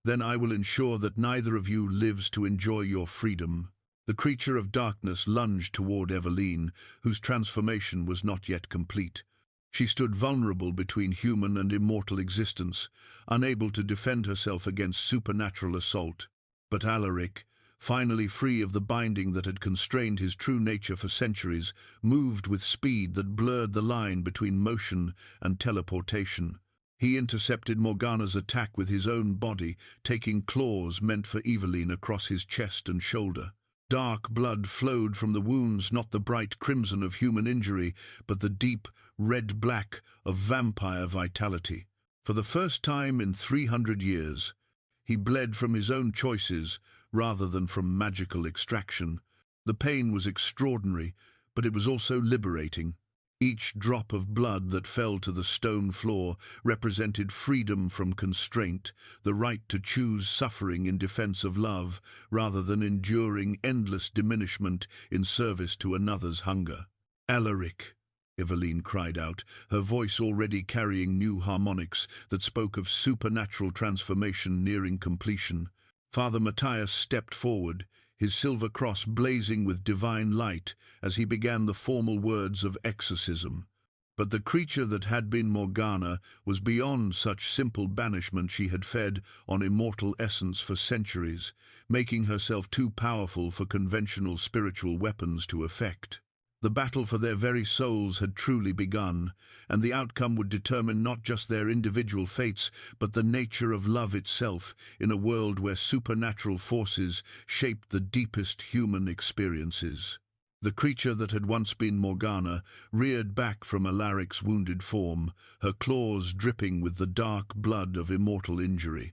"then I will ensure that neither of you lives to enjoy your freedom." The creature of darkness lunged toward Evelyne, whose transformation was not yet complete. She stood vulnerable between human and immortal existence, unable to defend herself against supernatural assault. But Alaric, finally free of the binding that had constrained his true nature for centuries, moved with speed that blurred the line between motion and teleportation. He intercepted Morgana's attack with his own body, taking claws meant for Evelyne across his chest and shoulder. Dark blood flowed from the wounds, not the bright crimson of human injury, but the deep red-black of vampire vitality. For the first time in 300 years, he bled from his own choices rather than from magical extraction. The pain was extraordinary, but it was also liberating. Each drop of blood that fell to the stone floor represented freedom from constraint, the right to choose suffering in defense of love, rather than enduring endless diminishment in service to another's hunger. "Alaric," Evelyne cried out, her voice already carrying new harmonics that spoke of supernatural transformation nearing completion. Father Matthias stepped forward, his silver cross blazing with divine light as he began the formal words of exorcism. But the creature that had been Morgana was beyond such simple banishment. She had fed on immortal essence for centuries, making herself too powerful for conventional spiritual weapons to effect. The battle for their very souls had truly begun, and the outcome would determine not just their individual fates, but the nature of love itself in a world where supernatural forces shaped the deepest human experiences. The creature that had once been Morgana reared back from Alaric's wounded form, her claws dripping with the dark blood of immortal injury.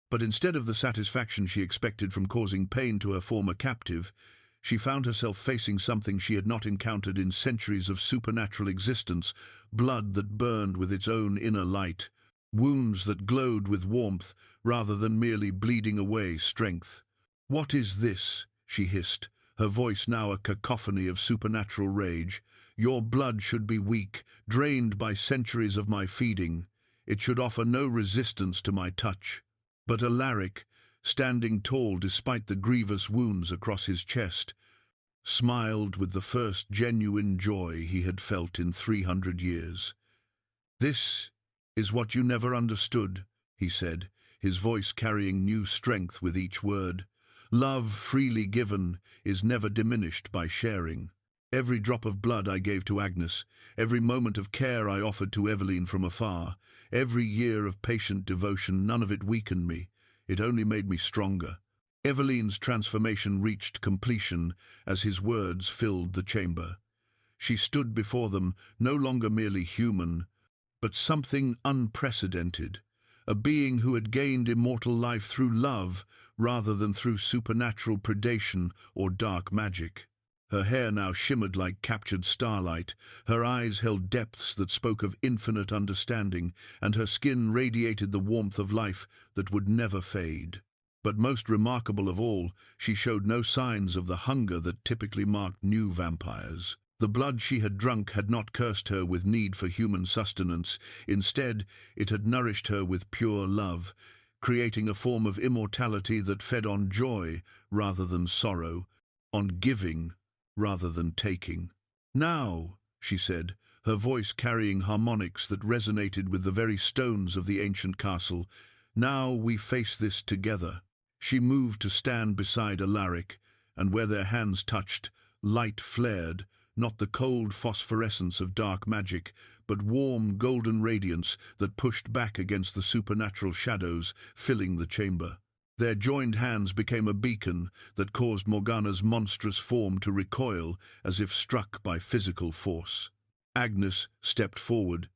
But instead of the satisfaction she expected from causing pain to her former captive, she found herself facing something she had not encountered in centuries of supernatural existence: blood that burned with its own inner light, wounds that glowed with warmth rather than merely bleeding away strength. "What is this?" she hissed, her voice now a cacophony of supernatural rage. "Your blood should be weak, drained by centuries of my feeding. It should offer no resistance to my touch." But Alaric, standing tall despite the grievous wounds across his chest, smiled with the first genuine joy he had felt in 300 years. "This is what you never understood," he said, his voice carrying new strength with each word. "Love freely given is never diminished by sharing. Every drop of blood I gave to Agnes, every moment of care I offered to Evelyne from afar, every year of patient devotion, none of it weakened me. It only made me stronger." Evelyne's transformation reached completion as his words filled the chamber. She stood before them, no longer merely human, but something unprecedented, a being who had gained immortal life through love rather than through supernatural predation or dark magic. Her hair now shimmered like captured starlight, her eyes held depths that spoke of infinite understanding, and her skin radiated the warmth of life that would never fade. But most remarkable of all, she showed no signs of the hunger that typically marked new vampires. The blood she had drunk had not cursed her with need for human sustenance. Instead, it had nourished her with pure love, creating a form of immortality that fed on joy rather than sorrow, on giving rather than taking. "Now," she said, her voice carrying harmonics that resonated with the very stones of the ancient castle, "now we face this together." She moved to stand beside Alaric, and where their hands touched, light flared, not the cold phosphorescence of dark magic, but warm golden radiance that pushed back against the supernatural shadows filling the chamber. Their joined hands became a beacon that caused Morgana's monstrous form to recoil as if struck by physical force. Agnes stepped forward,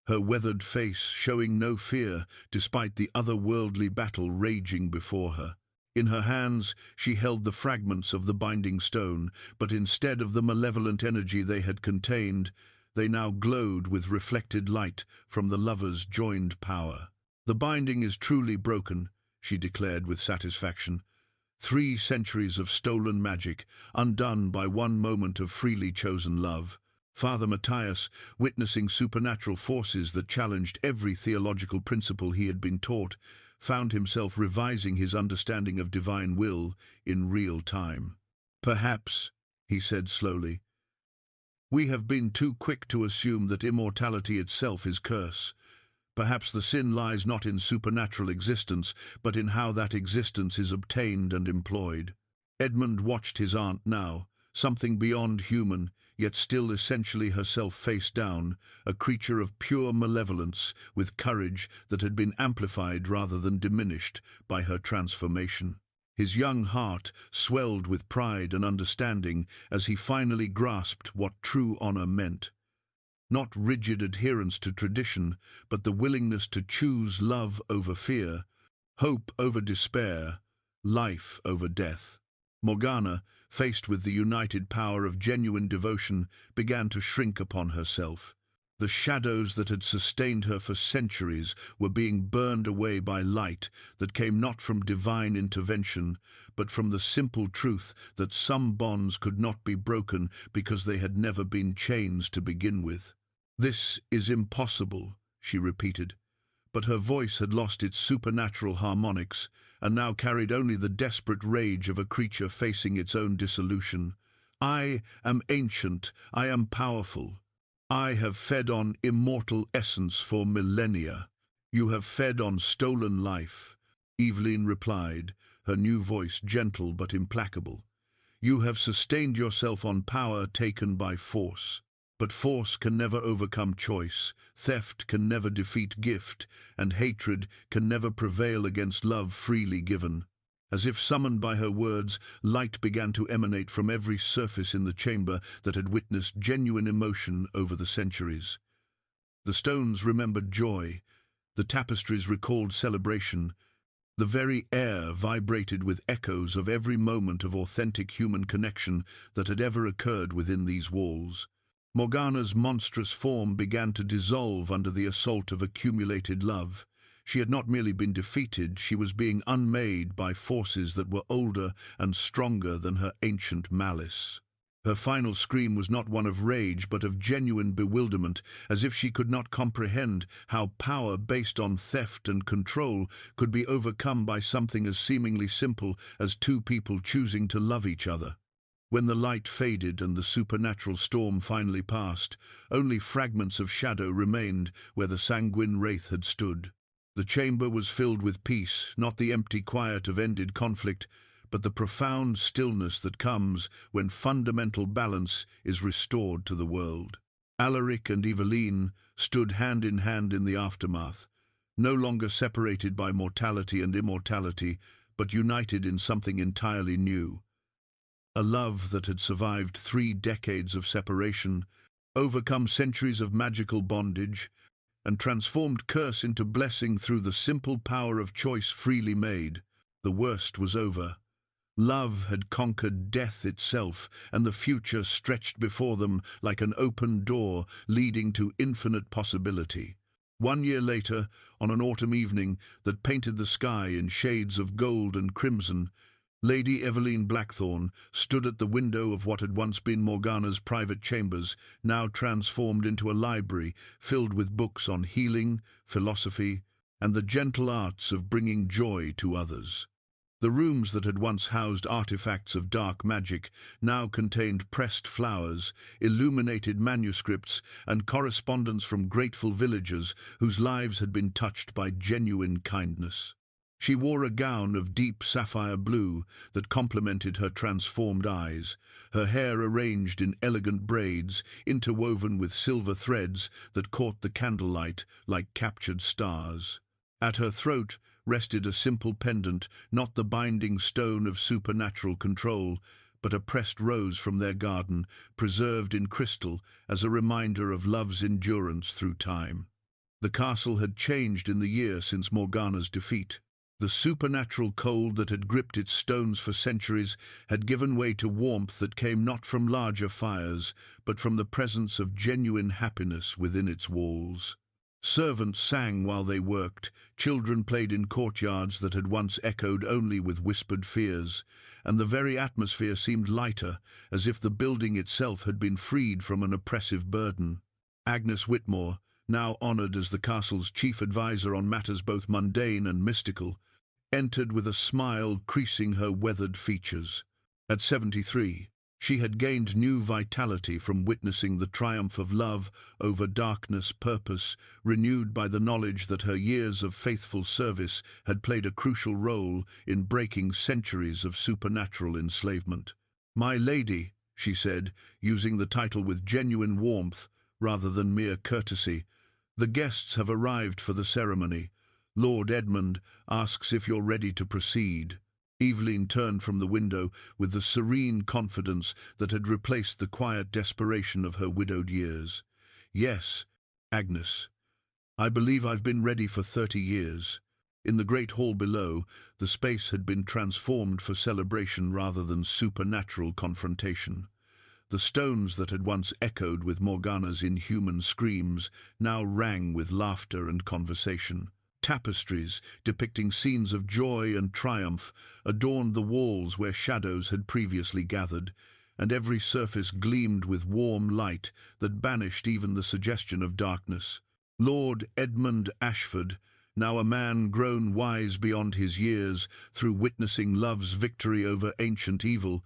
her weathered face showing no fear despite the otherworldly battle raging before her. In her hands she held the fragments of the binding stone, but instead of the malevolent energy they had contained, they now glowed with reflected light from the lovers' joined power. "The binding is truly broken," she declared with satisfaction. 3 centuries of stolen magic, undone by one moment of freely chosen love. Father Matthias, witnessing supernatural forces that challenged every theological principle he had been taught, found himself revising his understanding of divine will in real time. "Perhaps," he said slowly, "we have been too quick to assume that immortality itself is curse. Perhaps the sin lies not in supernatural existence, but in how that existence is obtained and employed." Edmund watched his aunt now, something beyond human, yet still essentially herself face down, a creature of pure malevolence, with courage that had been amplified rather than diminished by her transformation. His young heart swelled with pride and understanding as he finally grasped what true honor meant. Not rigid adherence to tradition, but the willingness to choose love over fear, hope over despair, life over death. Morgana, faced with the united power of genuine devotion, began to shrink upon herself. The shadows that had sustained her for centuries were being burned away by light that came not from divine intervention, but from the simple truth that some bonds could not be broken because they had never been chains to begin with. "This is impossible," she repeated, but her voice had lost its supernatural harmonics and now carried only the desperate rage of a creature facing its own dissolution. "I am ancient, I am powerful. I have fed on immortal essence for millennia. You have fed on stolen life," Evelyne replied, her new voice gentle but implacable. "You have sustained yourself on power taken by force. But force can never overcome choice, theft can never defeat gift, and hatred can never prevail against love freely given." As if summoned by her words, light began to emanate from every surface in the chamber that had witnessed genuine emotion over the centuries. The stones remembered joy, the tapestries recalled celebration, The very air vibrated with echoes of every moment of authentic human connection that had ever occurred within these walls. Morgana's monstrous form began to dissolve under the assault of accumulated love. She had not merely been defeated, she was being unmade by forces that were older and stronger than her ancient malice. Her final scream was not one of rage, but of genuine bewilderment, as if she could not comprehend how power based on theft and control could be overcome by something as seemingly simple as two people choosing to love each other. When the light faded and the supernatural storm finally passed, only fragments of shadow remained where the sanguine wraith had stood. The chamber was filled with peace, not the empty quiet of ended conflict, but the profound stillness that comes when fundamental balance is restored to the world. Alaric and Evelyne stood hand in the aftermath, no longer separated by mortality and immortality, but united in something entirely new. A love that had survived 3 decades of separation, overcome centuries of magical bondage, and transformed curse into blessing through the simple power of choice freely made. The worst was over. Love had conquered death itself, and the future stretched before them like an open door leading to infinite possibility. 1 year later, on an autumn evening that painted the sky in shades of gold and crimson, Lady Evelyne Blackthorn stood at the window of what had once been Morgana's private chambers, now transformed into a library filled with books on healing, philosophy, and the gentle arts of bringing joy to others. The rooms that had once housed artifacts of dark magic now contained pressed flowers, illuminated manuscripts, and correspondence from grateful villagers whose lives had been touched by genuine kindness. She wore a gown of deep sapphire blue that complemented her transformed eyes, her hair arranged in elegant braids, interwoven with silver threads that caught the candlelight like captured stars. At her throat rested a simple pendant, not the binding stone of supernatural control, but a pressed rose from their garden, preserved in crystal as a reminder of love's endurance through time. The castle had changed in the year since Morgana's defeat. The supernatural cold that had gripped its stones for centuries had given way to warmth that came not from larger fires, but from the presence of genuine happiness within its walls. Servants sang while they worked, children played in courtyards that had once echoed only with whispered fears, and the very atmosphere seemed lighter, as if the building itself had been freed from an oppressive burden. Agnes Whitmore, now honoured as the castle's chief advisor on matters both mundane and mystical, entered with a smile creasing her weathered features. At 73, she had gained new vitality from witnessing the triumph of love over darkness, purpose, renewed by the knowledge that her years of faithful service had played a crucial role in breaking centuries of supernatural enslavement. "My lady," she said, using the title with genuine warmth rather than mere courtesy, "the guests have arrived for the ceremony. Lord Edmund asks if you're ready to proceed." Evelyne turned from the window with the serene confidence that had replaced the quiet desperation of her widowed years. "Yes, Agnes. I believe I've been ready for 30 years. In the great hall below, the space had been transformed for celebration rather than supernatural confrontation. The stones that had once echoed with Morgana's inhuman screams now rang with laughter and conversation. Tapestries depicting scenes of joy and triumph adorned the walls where shadows had previously gathered, and every surface gleamed with warm light that banished even the suggestion of darkness. Lord Edmund Ashford, now a man grown wise beyond his years through witnessing love's victory over ancient evil,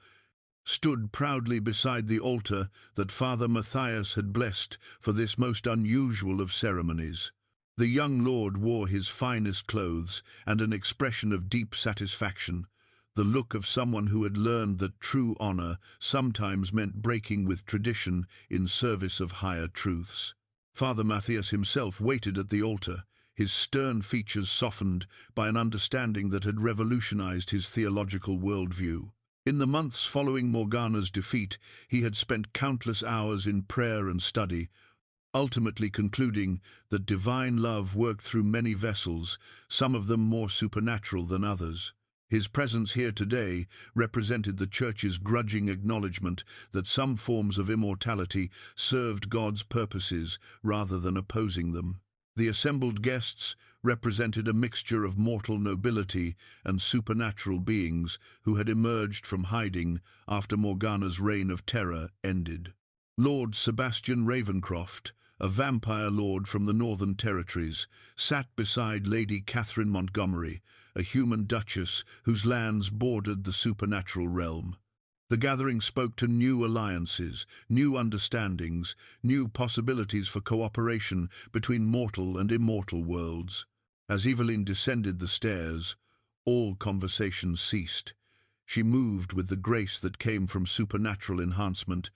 stood proudly beside the altar that Father Matthias had blessed for this most unusual of ceremonies. The young lord wore his finest clothes and an expression of deep satisfaction, the look of someone who had learned that true honor sometimes meant breaking with tradition in service of higher truths. Father Matthias himself waited at the altar, his stern features softened by an understanding that had revolutionized his theological worldview. In the months following Morgana's defeat, he had spent countless hours in prayer and study, ultimately concluding that divine love worked through many vessels, some of them more supernatural than others. His presence here today represented the Church's grudging acknowledgement that some forms of immortality served God's purposes rather than opposing them. The assembled guests represented a mixture of mortal nobility and supernatural beings who had emerged from hiding after Morgana's reign of terror ended. Lord Sebastian Ravencroft, a vampire lord from the Northern Territories, sat beside Lady Catherine Montgomery, a human duchess whose lands bordered the supernatural realm. The gathering spoke to new alliances, new understandings, new possibilities for cooperation between mortal and immortal worlds. As Evelyne descended the stairs, all conversation ceased. She moved with the grace that came from supernatural enhancement,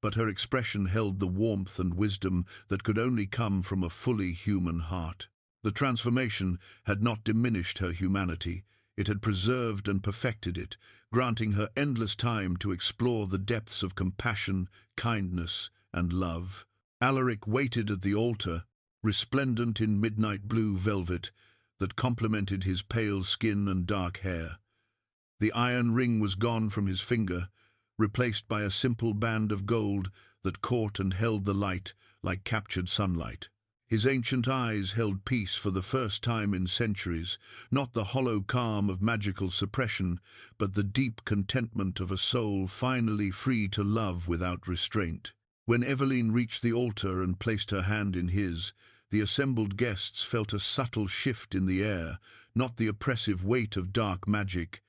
but her expression held the warmth and wisdom that could only come from a fully human heart. The transformation had not diminished her humanity. It had preserved and perfected it, granting her endless time to explore the depths of compassion, kindness, and love. Alaric waited at the altar, resplendent in midnight blue velvet that complemented his pale skin and dark hair. The iron ring was gone from his finger, replaced by a simple band of gold that caught and held the light like captured sunlight. His ancient eyes held peace for the first time in centuries, not the hollow calm of magical suppression, but the deep contentment of a soul finally free to love without restraint. When Evelyne reached the altar and placed her hand in his, the assembled guests felt a subtle shift in the air, not the oppressive weight of dark magic,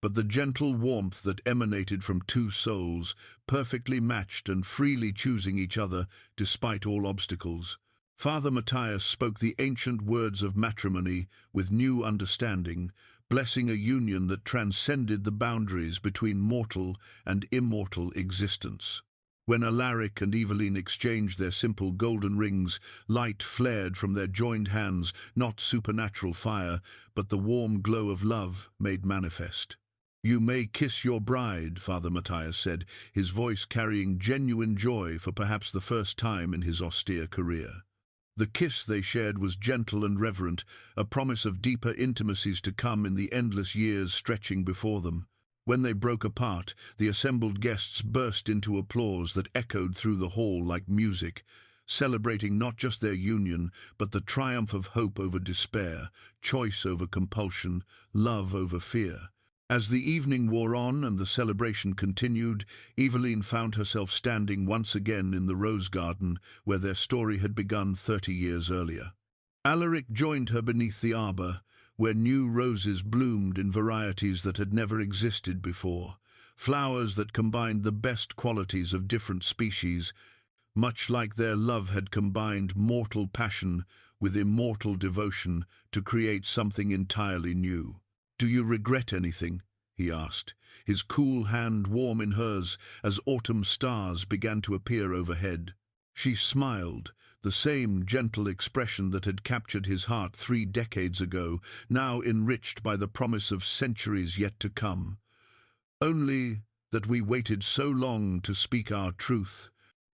but the gentle warmth that emanated from two souls, perfectly matched and freely choosing each other despite all obstacles. Father Matthias spoke the ancient words of matrimony with new understanding, blessing a union that transcended the boundaries between mortal and immortal existence. When Alaric and Evelyne exchanged their simple golden rings, light flared from their joined hands, not supernatural fire, but the warm glow of love made manifest. "You may kiss your bride," Father Matthias said, his voice carrying genuine joy for perhaps the first time in his austere career. The kiss they shared was gentle and reverent, a promise of deeper intimacies to come in the endless years stretching before them. When they broke apart, the assembled guests burst into applause that echoed through the hall like music, celebrating not just their union, but the triumph of hope over despair, choice over compulsion, love over fear. As the evening wore on and the celebration continued, Evelyne found herself standing once again in the rose garden where their story had begun 30 years earlier. Alaric joined her beneath the arbor, where new roses bloomed in varieties that had never existed before, flowers that combined the best qualities of different species, much like their love had combined mortal passion with immortal devotion to create something entirely new. "Do you regret anything?" he asked, his cool hand warm in hers as autumn stars began to appear overhead. She smiled, the same gentle expression that had captured his heart 3 decades ago, now enriched by the promise of centuries yet to come. "Only that we waited so long to speak our truth,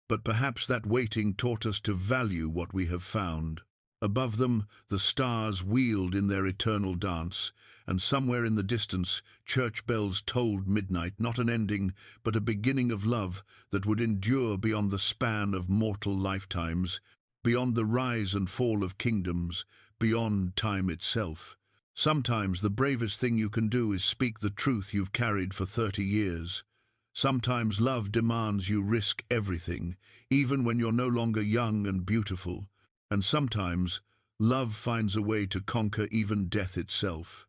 but perhaps that waiting taught us to value what we have found." Above them, the stars wheeled in their eternal dance, and somewhere in the distance, church bells tolled midnight, not an ending, but a beginning of love that would endure beyond the span of mortal lifetimes, beyond the rise and fall of kingdoms, beyond time itself. Sometimes the bravest thing you can do is speak the truth you've carried for 30 years. Sometimes love demands you risk everything, even when you're no longer young and beautiful. And sometimes, love finds a way to conquer even death itself.